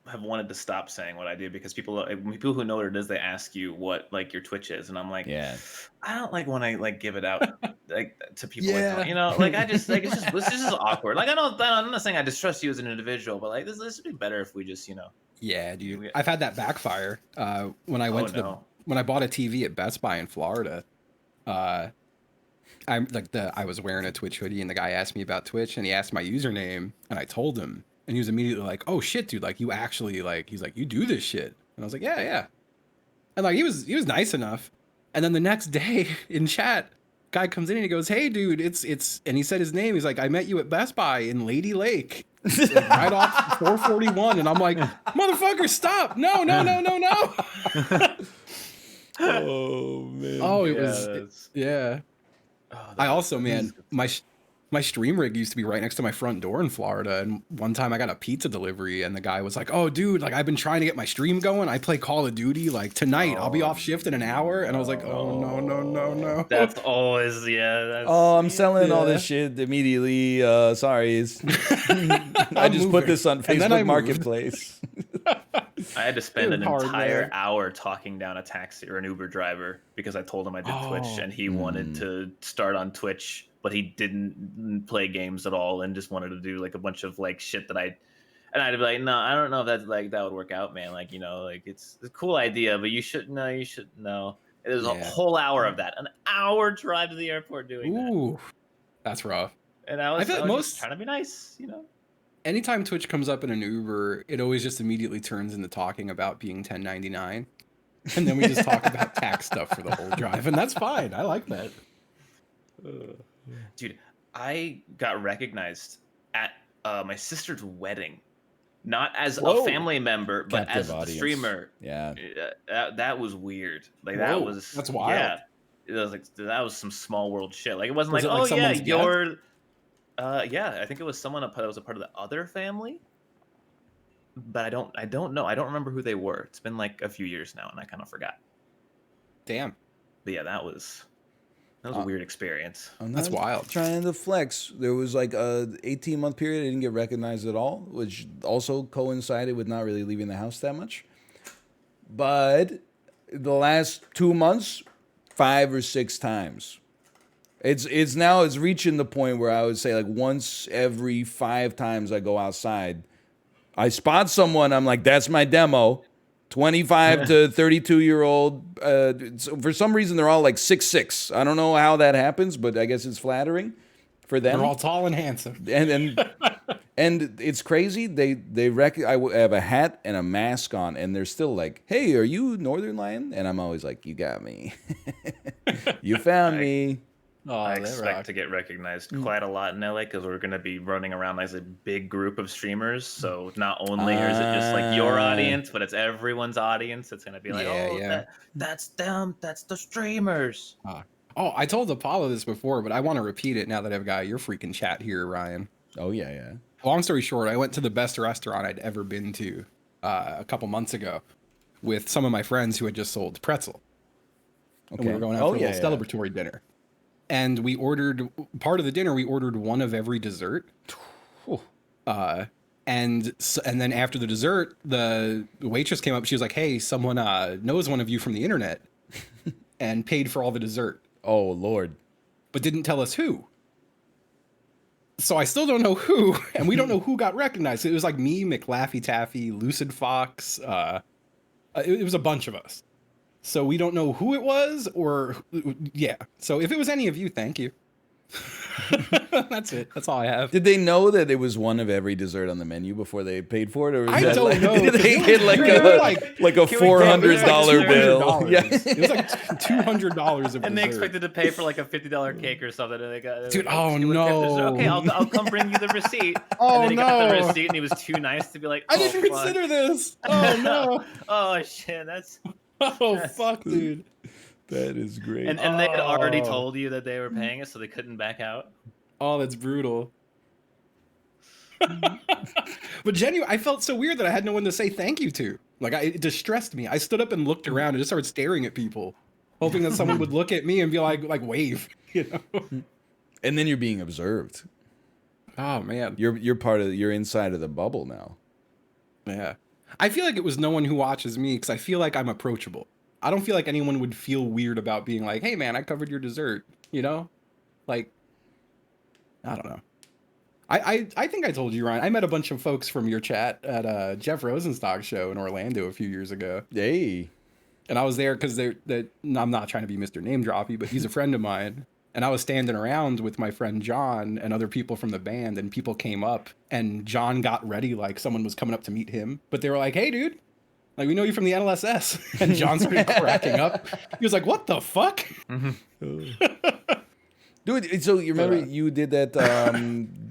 have wanted to stop saying what I do because people who know what it is, they ask you what like your Twitch is, and I'm like, yeah, I don't like when I like give it out like to people. Yeah. Like I just like it's just awkward. Like I'm not saying I distrust you as an individual, but like this would be better if we just Yeah, dude. I've had that backfire when I went when I bought a TV at Best Buy in Florida. I was wearing a Twitch hoodie, and the guy asked me about Twitch, and he asked my username, and I told him, and he was immediately like, "Oh shit, dude! Like you actually he's like, you do this shit," and I was like, "Yeah," and like he was nice enough, and then the next day in chat, guy comes in and he goes, "Hey, dude, it's," and he said his name. He's like, "I met you at Best Buy in Lady Lake." Like, right off 441, and I'm like, "Motherfucker, stop! No!" Oh man! Oh, it was yeah. Oh, I also, man, my stream rig used to be right next to my front door in Florida, and one time I got a pizza delivery, and the guy was like, "Oh, dude, like I've been trying to get my stream going. I play Call of Duty. Like tonight, I'll be off shift in an hour." And I was like, "Oh no!" That's always I'm selling all this shit immediately. Sorry, I just put this on Facebook Marketplace. I had to spend It an was hard, entire man. hour talking down a taxi or an Uber driver because I told him I did Twitch Oh. and he wanted to start on Twitch, but he didn't play games at all and just wanted to do like a bunch of like shit that and I'd be like, no, I don't know if that's like that would work out, man. Like, you know, like it's a cool idea, but you should know. It was a Yeah. whole hour of that, an hour drive to the airport doing that, Ooh, that's rough. and I feel like was most just trying to be nice, you know. anytime Twitch comes up in an Uber, it always just immediately turns into talking about being 1099, and then we just talk about tax stuff for the whole drive, and that's fine. I like that. Dude, I got recognized at my sister's wedding, not as Whoa. a family member, but Captive as a audience. streamer. Yeah. That was weird. Like Whoa, that was that's wild. Yeah, it was like that was some small world shit. Like it wasn't Was like, it like oh yeah, someone's guest? you're. Yeah, I think it was someone that was a part of the other family. But I don't know. I don't remember who they were. It's been like a few years now, and I kind of forgot. Damn, But yeah, that was a weird experience. that's wild. Trying to flex. There was like a 18-month period I didn't get recognized at all, which also coincided with not really leaving the house that much. But the last 2 months, 5 or 6 times. It's reaching the point where I would say like once every 5 times I go outside, I spot someone. I'm like, that's my demo. 25 to 32-year-old. For some reason, they're all like 6'6". I don't know how that happens, but I guess it's flattering for them. They're all tall and handsome. And it's crazy. I have a hat and a mask on, and they're still like, "Hey, are you Northern Lion?" And I'm always like, "You got me. You found me." Oh, I that expect rock. to get recognized quite a lot in LA because we're going to be running around as a big group of streamers. So not only is it just like your audience, but it's everyone's audience. It's going to be like, that's them. That's the streamers. Oh, I told Apollo this before, but I want to repeat it now that I've got your freaking chat here, Ryan. Oh yeah. Long story short, I went to the best restaurant I'd ever been to a couple months ago with some of my friends who had just sold pretzel. Okay. And we were going out for a little celebratory dinner. And we ordered part of the dinner. We ordered one of every dessert. And then after the dessert, the waitress came up. She was like, "Hey, someone knows one of you from the internet," and paid for all the dessert. Oh Lord. But didn't tell us who. So I still don't know who, and we don't know who got recognized. It was like me, McLaffy Taffy, Lucid Fox. It was a bunch of us. So we don't know who it was, or yeah. So if it was any of you, thank you. That's it. That's all I have. Did they know that it was one of every dessert on the menu before they paid for it, or was I that don't like, know. did they get like a $400 bill? Yeah. It was like $200 of And they dessert. expected to pay for like a $50 cake or something. And they got, Dude, like, oh, "You would get this." no. Okay, I'll come bring you the receipt. Oh, and then he got the no. receipt and he was too nice to be like, I "Oh, didn't fuck." consider this. Oh no. Oh shit, that's Oh fuck, dude. That is great. and they had already Oh. told you that they were paying it, so they couldn't back out. Oh, that's brutal. But genuinely, I felt so weird that I had no one to say thank you to. Like, it distressed me. I stood up and looked around and just started staring at people, hoping that someone would look at me and be like wave, you know? And then you're being observed. Oh man, You're inside of the bubble now. yeah. I feel like it was no one who watches me because I feel like I'm approachable. I don't feel like anyone would feel weird about being like, "Hey man, I covered your dessert," you know? Like, I don't know. I think I told you, Ryan. I met a bunch of folks from your chat at Jeff Rosenstock's show in Orlando a few years ago. Hey. And I was there because I'm not trying to be Mr. Name Droppy, but he's a friend of mine. And I was standing around with my friend John and other people from the band, and people came up, and John got ready like someone was coming up to meet him. But they were like, "Hey, dude, like we know you from the NLSS." And John started cracking up. He was like, "What the fuck?" Dude, so you remember you did that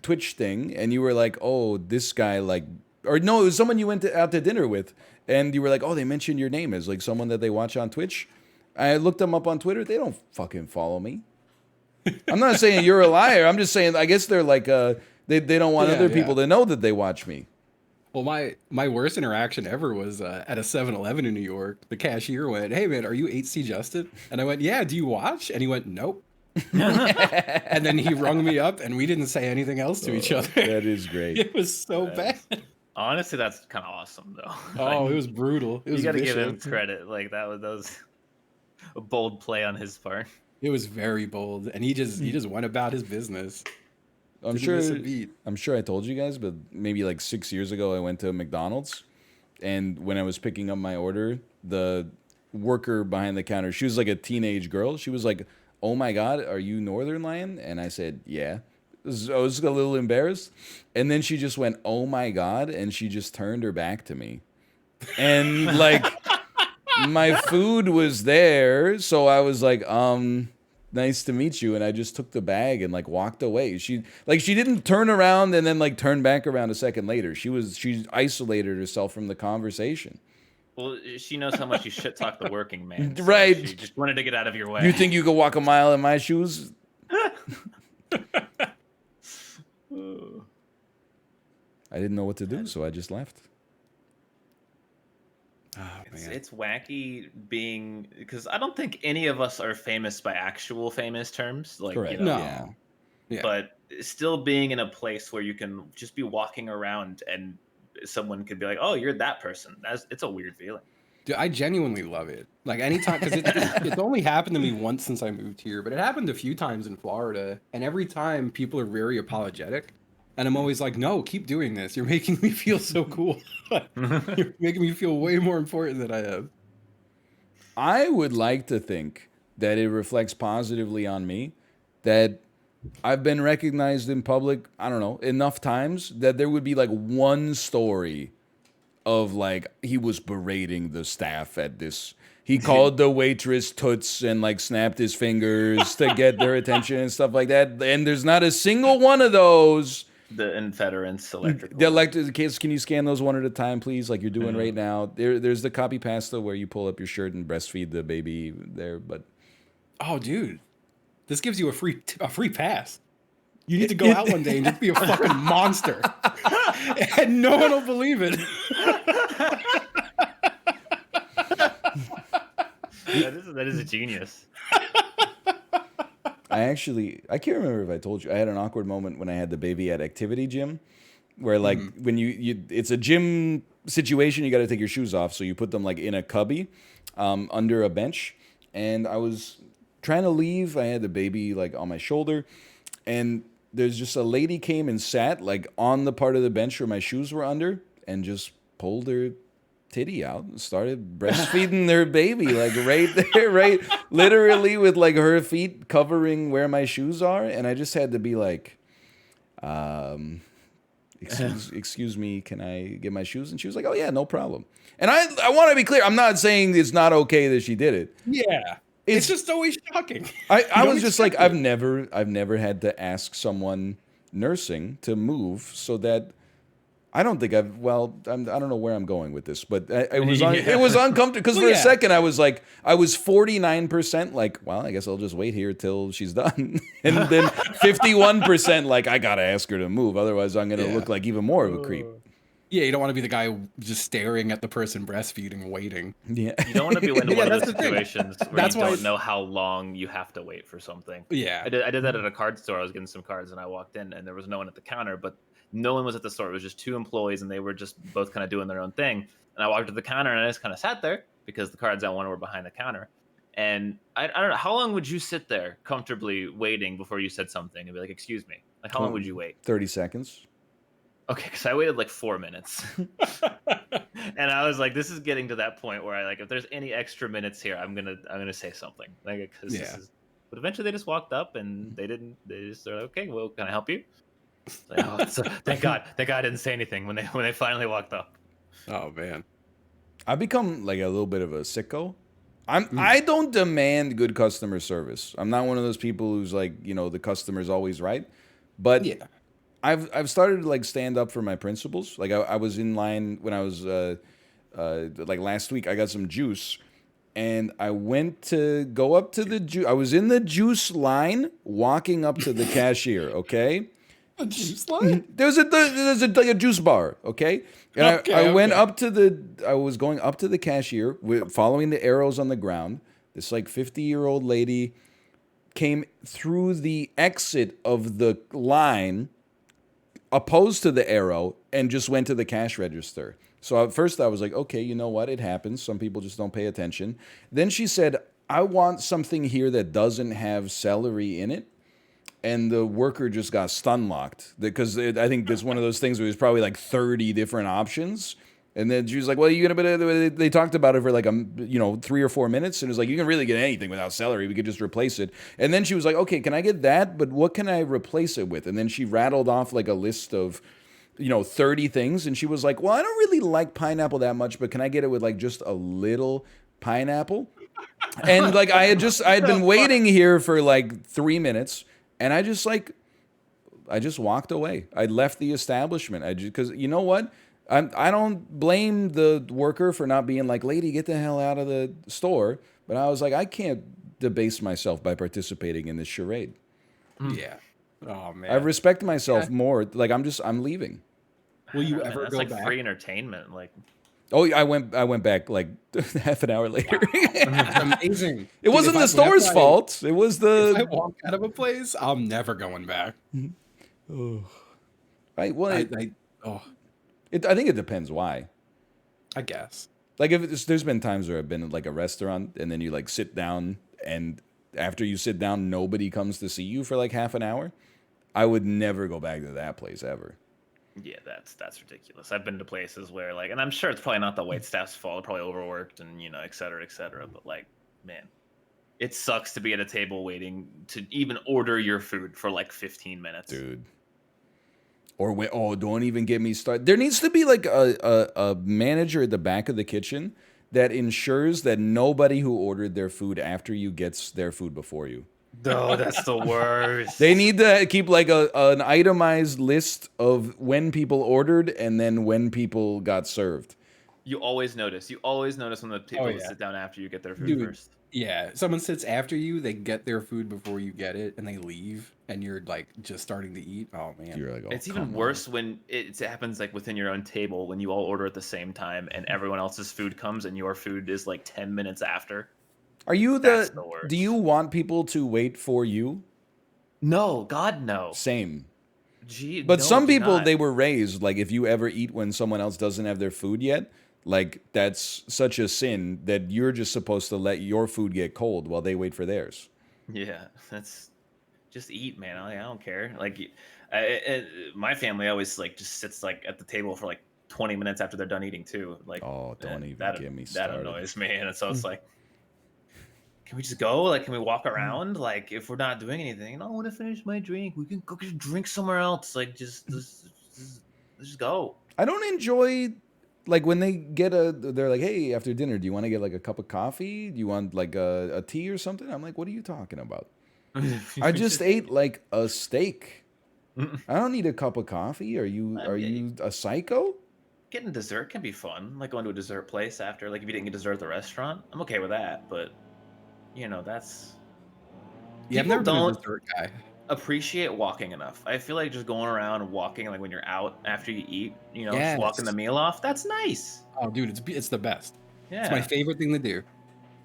Twitch thing, and you were like, "Oh, this guy like," or no, it was someone you went out to dinner with, and you were like, "Oh, they mentioned your name as like someone that they watch on Twitch." I looked them up on Twitter. They don't fucking follow me. I'm not saying you're a liar. I'm just saying I guess they're like they don't want other people to know that they watch me. Well, my worst interaction ever was at a 7-Eleven in New York. The cashier went, "Hey man, are you 8C Justin?" And I went, "Yeah, do you watch?" And he went, "Nope." And then he rung me up, and we didn't say anything else to each other. That is great. It was so bad. Honestly, that's kind of awesome, though. Oh, Like, it was brutal. It was you got to give him vicious. credit. Like that was a bold play on his part. It was very bold, and he just went about his business. I'm Didn't miss a sure. beat. I'm sure I told you guys, but maybe like 6 years ago, I went to McDonald's, and when I was picking up my order, the worker behind the counter, she was like a teenage girl. She was like, "Oh my God, are you Northern Lion?" And I said, "Yeah." I was a little embarrassed, and then she just went, "Oh my God," and she just turned her back to me, and like my food was there, so I was like, nice to meet you, and I just took the bag and like walked away. She didn't turn around and then like turn back around a second later. She isolated herself from the conversation. Well, she knows how much you shit talk the working man. So Right. She just wanted to get out of your way. You think you could walk a mile in my shoes? I didn't know what to do, so I just left. Oh, man. It's wacky being because I don't think any of us are famous by actual famous terms, like Correct. you know, No. Yeah. Yeah. but still being in a place where you can just be walking around and someone could be like, "Oh, you're that person." It's a weird feeling. Dude, I genuinely love it. Like anytime, because it's only happened to me once since I moved here, but it happened a few times in Florida, and every time people are very apologetic, and I'm always like, "No, keep doing this. You're making me feel so cool. You're making me feel way more important than I am." I would like to think that it reflects positively on me, that I've been recognized in public, I don't know, enough times that there would be like one story of like he was berating the staff at this. He called the waitress toots and like snapped his fingers to get their attention and stuff like that. And there's not a single one of those. The Infederence electrical. The electric case, can you scan those one at a time, please? Like you're doing right now. There's the copy pasta where you pull up your shirt and breastfeed the baby there. But Oh, dude, this gives you a free pass. You need to go out one day and just be a fucking monster, and no one will believe it. That is a genius. I can't remember if I told you. I had an awkward moment when I had the baby at activity gym, where like when you it's a gym situation, you got to take your shoes off, so you put them like in a cubby under a bench, and I was trying to leave. I had the baby like on my shoulder, and there's just a lady came and sat like on the part of the bench where my shoes were under, and just pulled her titty out and started breastfeeding their baby like right there, right, literally with like her feet covering where my shoes are, and I just had to be like, excuse me, can I get my shoes? And she was like, oh yeah, no problem. And I want to be clear, I'm not saying it's not okay that she did it. Yeah, it's just always shocking. I was just like, I've never had to ask someone nursing to move, so that I don't think I don't know where I'm going with this, but it was uncomfortable because for a second I was 49% like, well, I guess I'll just wait here till she's done, and then 51% like, I gotta ask her to move, otherwise I'm gonna look like even more of a creep. Yeah, you don't want to be the guy just staring at the person breastfeeding, waiting. Yeah, You don't want to be in one of those that's the thing. situations where That's you why don't know how long you have to wait for something. Yeah. I did that at a card store. I was getting some cards and I walked in and there was no one at the counter, but no one was at the store. It was just two employees and they were just both kind of doing their own thing. And I walked to the counter and I just kind of sat there because the cards I wanted were behind the counter. And I don't know, how long would you sit there comfortably waiting before you said something and be like, excuse me? Like, how long would you wait? 30 seconds. Okay, because I waited like 4 minutes. And I was like, this is getting to that point where I like, if there's any extra minutes here, I'm gonna say something. Like, because this is. But eventually, they just walked up and they're like, okay, well, can I help you? Like, oh, so, thank God I didn't say anything when they finally walked up. Oh man, I've become like a little bit of a sicko. I don't demand good customer service. I'm not one of those people who's like, you know, the customer's always right. But yeah. I've started to like stand up for my principles. Like I was in line when I was like last week. I got some juice, and I went to go up to the juice. I was in the juice line, walking up to the cashier. Okay, A juice line? there's like a juice bar. Okay, and I went up to I was going up to the cashier, following the arrows on the ground. This like 50-year-old lady came through the exit of the line, opposed to the arrow, and just went to the cash register. So at first I was like, okay, you know what? It happens. Some people just don't pay attention. Then she said, I want something here that doesn't have celery in it. And the worker just got stun locked because I think it's one of those things where there's probably like 30 different options. And then she was like, well, you're going to, they talked about it for like, 3 or 4 minutes. And it was like, you can really get anything without celery. We could just replace it. And then she was like, okay, can I get that? But what can I replace it with? And then she rattled off like a list of, 30 things. And she was like, well, I don't really like pineapple that much, but can I get it with like just a little pineapple? And like, I had been waiting here for like 3 minutes. And I just walked away. I left the establishment. Because you know what? I don't blame the worker for not being like, lady, get the hell out of the store. But I was like, I can't debase myself by participating in this charade. Yeah. Oh man. I respect myself more. Like I'm leaving. Will you Man, ever that's go like back? free entertainment. Like, Oh, I went back like half an hour later. That's amazing. It wasn't the store's fault. It was If I the walk out of a place, I'm never going back. right. Well, I I think it depends why. I guess. Like there's been times where I've been at like a restaurant and then you like sit down and after you sit down nobody comes to see you for like half an hour. I would never go back to that place ever. yeah, that's ridiculous. I've been to places where like, and I'm sure it's probably not the wait staff's fault. They're probably overworked and et cetera, et cetera. But like, man, it sucks to be at a table waiting to even order your food for like 15 minutes. Dude. Or don't even get me started. There needs to be like a manager at the back of the kitchen that ensures that nobody who ordered their food after you gets their food before you. No, that's the worst. They need to keep like an itemized list of when people ordered and then when people got served. You always notice. You always notice when the people that sit down after you get their food Dude, first. Yeah, someone sits after you, they get their food before you get it, and they leave, and you're like just starting to eat. Oh man, You're like, oh, It's even worse when it happens like within your own table when you all order at the same time and everyone else's food comes and your food is like 10 minutes after. Are you That's the worst. do you want people to wait for you? No, God, no. Same. Gee, But no, some do people, not. they were raised, like, if you ever eat when someone else doesn't have their food yet, like, that's such a sin that you're just supposed to let your food get cold while they wait for theirs. Yeah, that's just eat, man. I don't care. Like, my family always like just sits like at the table for like 20 minutes after they're done eating too. Like, Oh, don't even that, get me that started. annoys me. And so it's like, can we just go? Like, can we walk around? Like, if we're not doing anything, I want to finish my drink. We can go get a drink somewhere else. Like, just go. I don't enjoy, like, when they're like, hey, after dinner, do you want to get, like, a cup of coffee? Do you want, like, a tea or something? I'm like, what are you talking about? I just ate, like, a steak. I don't need a cup of coffee. Are you a psycho? Getting dessert can be fun. Like going to a dessert place after. Like, if you didn't get dessert at the restaurant, I'm okay with that. But, that's... yeah, I've People never been a don't dessert guy. appreciate walking enough. I feel like just going around and walking, like when you're out after you eat, just Yes. walking the meal off, that's nice. Oh, dude, it's the best. Yeah. It's my favorite thing to do.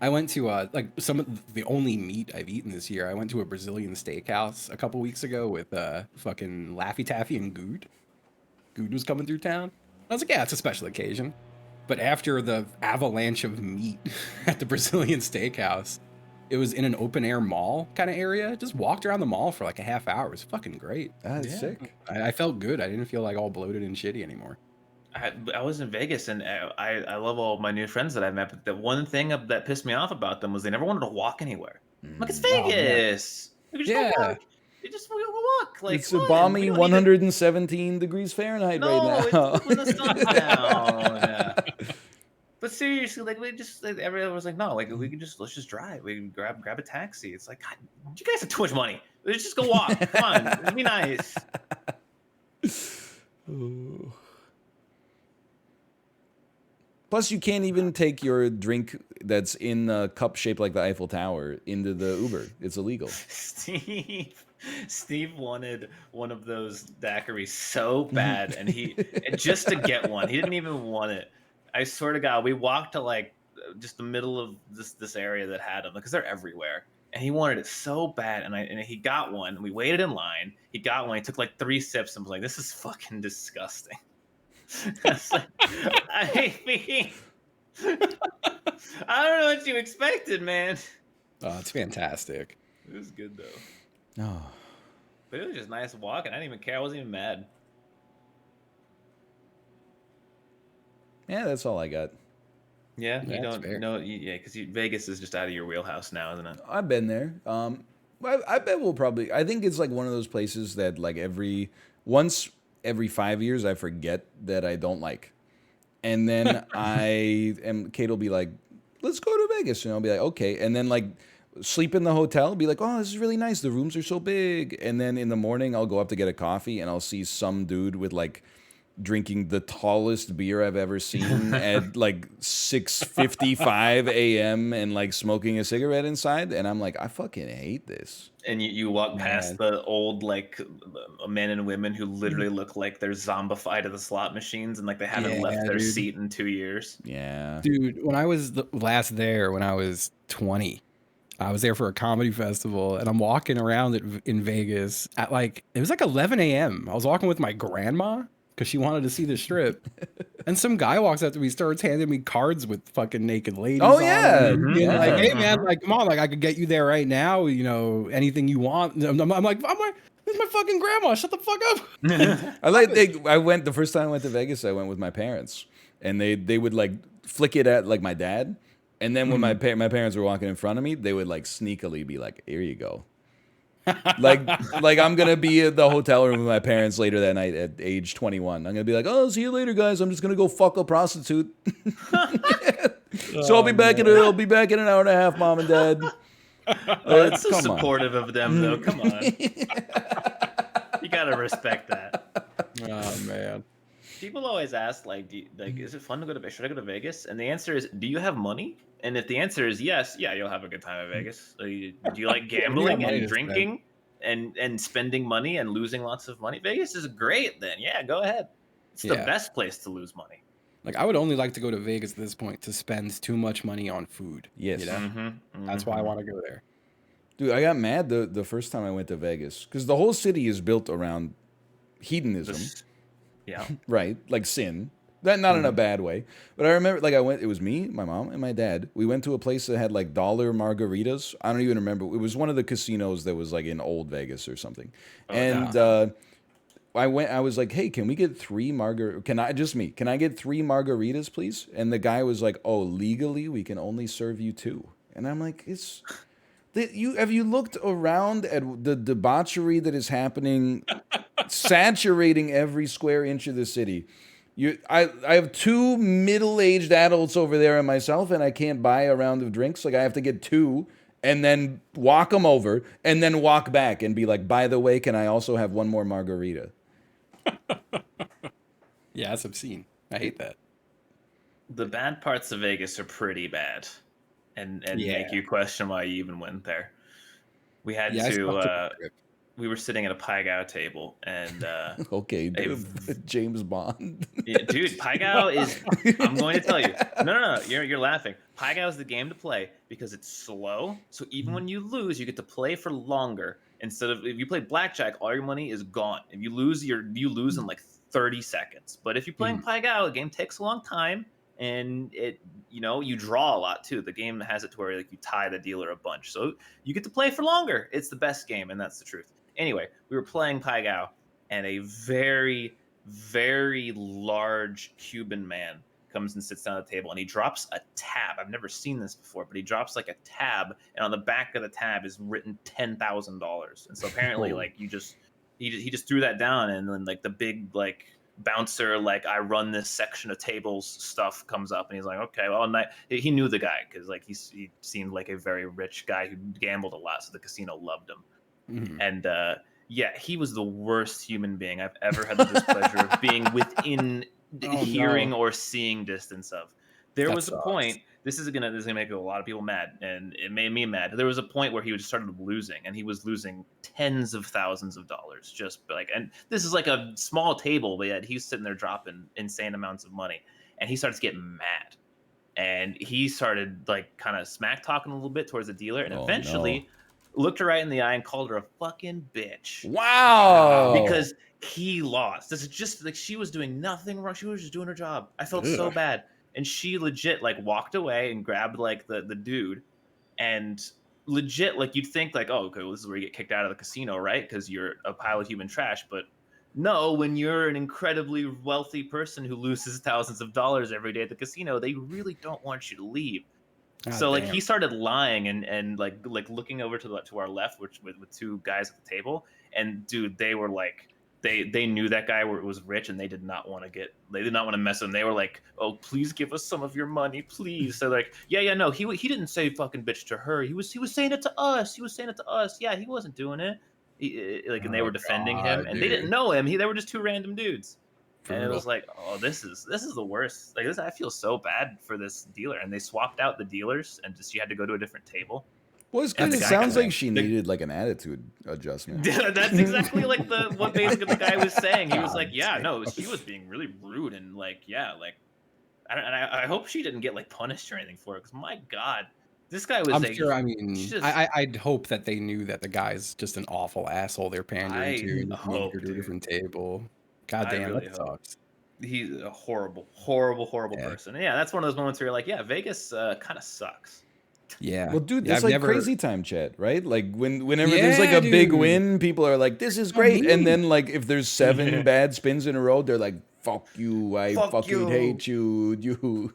I went to like some of the only meat I've eaten this year. I went to a Brazilian steakhouse a couple weeks ago with fucking Laffy Taffy and Good. Good was coming through town. I was like, yeah, it's a special occasion. But after the avalanche of meat at the Brazilian steakhouse, it was in an open air mall kind of area. Just walked around the mall for like a half hour. It was fucking great. That's sick. I felt good. I didn't feel like all bloated and shitty anymore. I was in Vegas and I love all my new friends that I met, but the one thing that pissed me off about them was they never wanted to walk anywhere. I'm like, it's Vegas. We could just go walk. You just walk. Like, It's a balmy 117 degrees Fahrenheit right now. It's when the sun's down. Yeah. But seriously, like everyone was like, no, like let's just drive. We can grab a taxi. It's like, God, you guys have too much money. Let's just go walk. Come on, it'd be nice. Ooh. Plus, you can't even take your drink that's in a cup shaped like the Eiffel Tower into the Uber. It's illegal. Steve wanted one of those daiquiris so bad, and just to get one, he didn't even want it. I swear to God, we walked to like just the middle of this area that had them because they're everywhere, and he wanted it so bad, and he got one. We waited in line. He got one. He took like 3 sips and was like, "This is fucking disgusting." I mean, I don't know what you expected, man. Oh, it's fantastic. It was good though. No. But it was just nice walking. I didn't even care. I wasn't even mad. Yeah, that's all I got. Yeah, you That's don't fair. know. Yeah, because Vegas is just out of your wheelhouse now, isn't it? I've been there. I bet we'll probably. I think it's like one of those places that like once every 5 years I forget that I don't like, and then Kate will be like, "Let's go to Vegas," and I'll be like, "Okay," and then like sleep in the hotel, be like, "Oh, this is really nice. The rooms are so big," and then in the morning I'll go up to get a coffee and I'll see some dude with like drinking the tallest beer I've ever seen at like 6:55 a.m. and like smoking a cigarette inside, and I'm like, I fucking hate this. And you walk past the old like men and women who literally look like they're zombified at the slot machines and like they haven't left their seat in 2 years. Yeah, Dude, when I was last there, when I was 20, I was there for a comedy festival, and I'm walking around in Vegas at like, it was like 11 a.m. I was walking with my grandma because she wanted to see the strip. And some guy walks up to me, starts handing me cards with fucking naked ladies Oh, on yeah. them. Being Yeah. like, hey man, like, come on, like I could get you there right now, you know, anything you want. I'm like, this is my fucking grandma. Shut the fuck up. I went the first time I went to Vegas. I went with my parents, and they would like flick it at like my dad, and then when my parents were walking in front of me, they would like sneakily be like, "Here you go." like I'm gonna be at the hotel room with my parents later that night at age 21. I'm gonna be like, "Oh, see you later, guys. I'm just gonna go fuck a prostitute." So I'll be back in an hour and a half, Mom and Dad. Oh, that's so Come on. supportive of them, though. Come on, you gotta respect that. Oh man. People always ask, like, is it fun to go to Vegas? Should I go to Vegas? And the answer is, do you have money? And if the answer is yes, yeah, you'll have a good time at Vegas. Do you like gambling money and to spend. drinking and spending money and losing lots of money? Vegas is great. Then yeah, go ahead. It's the Yeah. best place to lose money. Like I would only like to go to Vegas at this point to spend too much money on food. Yes. You know? That's why I want to go there. Dude, I got mad the first time I went to Vegas because the whole city is built around hedonism, Yeah. right? Like sin. That not in a bad way, but I remember like it was me, my mom, and my dad. We went to a place that had like dollar margaritas. I don't even remember. It was one of the casinos that was like in old Vegas or something. I was like, "Hey, can we get 3 margaritas? Can I get 3 margaritas, please?" And the guy was like, "Oh, legally, we can only serve you 2." And I'm like, have you looked around at the debauchery that is happening, saturating every square inch of the city? I have 2 middle-aged adults over there and myself, and I can't buy a round of drinks. Like I have to get 2 and then walk them over and then walk back and be like, "By the way, can I also have 1 more margarita?" Yeah, that's obscene. I hate that. The bad parts of Vegas are pretty bad, and Yeah. make you question why you even went there. We had Yeah, I to. stopped at the trip. We were sitting at a Pai Gow table, and Okay, James Bond. yeah, dude, Pai Gow is. I'm going to tell you. No. You're laughing. Pai Gow is the game to play because it's slow. So even when you lose, you get to play for longer. Instead of if you play blackjack, all your money is gone. If you lose, you lose in like 30 seconds. But if you're playing Pai Gow, the game takes a long time, and you draw a lot too. The game has it to where like you tie the dealer a bunch, so you get to play for longer. It's the best game, and that's the truth. Anyway, we were playing Pai Gow, and a very, very large Cuban man comes and sits down at the table, and he drops a tab. I've never seen this before, but he drops like a tab, and on the back of the tab is written $10,000. And so apparently, like he just threw that down, and then like the big like bouncer, like I run this section of tables stuff comes up, and he's like, okay, well, he knew the guy because like he seemed like a very rich guy who gambled a lot, so the casino loved him. And yeah, he was the worst human being I've ever had the displeasure of being within hearing or seeing distance of. There was a point. This is gonna make a lot of people mad, and it made me mad. There was a point where he just started losing, and he was losing tens of thousands of dollars. Just like, and this is like a small table, but yet he's sitting there dropping insane amounts of money, and he starts getting mad, and he started like kind of smack talking a little bit towards the dealer, and eventually looked her right in the eye and called her a fucking bitch. Wow. Because he lost. This is just like she was doing nothing wrong. She was just doing her job. I felt so bad. And she legit like walked away and grabbed like the dude and legit like you'd think like, oh, okay, well, this is where you get kicked out of the casino, right? Because you're a pile of human trash. But no, when you're an incredibly wealthy person who loses thousands of dollars every day at the casino, they really don't want you to leave. So like he started lying and like looking over to our left, which with two guys at the table, and dude, they were like they knew that guy was rich and they did not want to mess with him. They were like, oh, please give us some of your money, please. So like, yeah, no, he didn't say fucking bitch to her. He was saying it to us. He was saying it to us. Yeah, he wasn't doing it. And they were defending him, and they didn't know him. They were just two random dudes. And it was like, oh, this is the worst. Like this, I feel so bad for this dealer. And they swapped out the dealers, and she had to go to a different table. Well, it's good. It sounds like she needed like an attitude adjustment. That's exactly like what basically the guy was saying. He was like, yeah, no, she was being really rude and like, yeah, like, I hope she didn't get like punished or anything for it. Because my God, this guy was. I'm sure. I mean, I'd hope that they knew that the guy's just an awful asshole they're pandering to. And moved her to a different table. God damn, that sucks. He's a horrible person. And yeah, that's one of those moments where you're like, yeah, Vegas kind of sucks. Yeah. Well, dude, it's like crazy time chat, right? Like whenever there's like a big win, people are like, "This is great," and then like if there's 7 bad spins in a row, they're like, "Fuck you! I fucking hate you."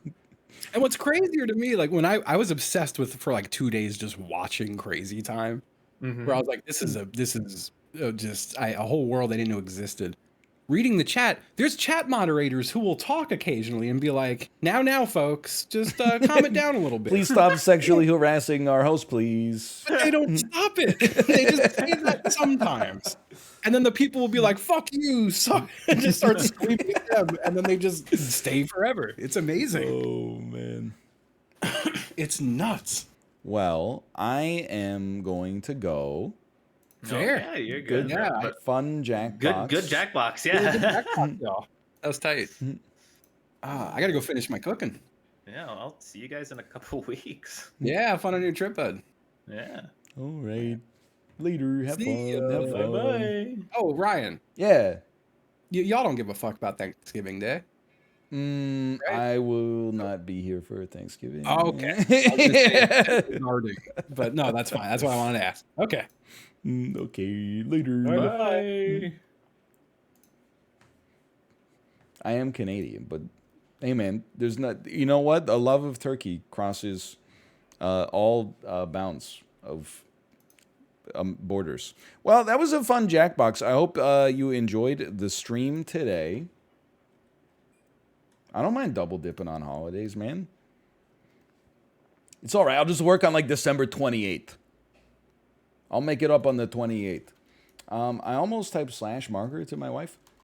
And what's crazier to me, like when I was obsessed with for like 2 days just watching Crazy Time, where I was like, this is just a whole world I didn't know existed. Reading the chat, there's chat moderators who will talk occasionally and be like, now, folks, just calm it down a little bit. Please stop sexually harassing our host, please. But they don't stop it. They just say that sometimes. And then the people will be like, fuck you, and just start screaming at them, and then they just stay forever. It's amazing. Oh, man. It's nuts. Well, I am going to go. Fair. Yeah, you're good. Yeah, fun Jackbox. Good Jackbox, yeah. Good Jackbox, y'all. That was tight. I got to go finish my cooking. Yeah, I'll see you guys in a couple weeks. Yeah, have fun on your trip, bud. Yeah. All right. Later. Have fun. Have fun. Bye. Oh, Ryan. Yeah. Y'all don't give a fuck about Thanksgiving Day. Right? I will not be here for Thanksgiving. Oh, okay. But no, that's fine. That's what I wanted to ask. Okay. Okay. Later. Bye. I am Canadian, but hey, man, there's not. You know what? A love of turkey crosses all bounds of borders. Well, that was a fun Jackbox. I hope you enjoyed the stream today. I don't mind double dipping on holidays, man. It's all right. I'll just work on like December 28th. I'll make it up on the 28th. I almost typed /Margaret to my wife.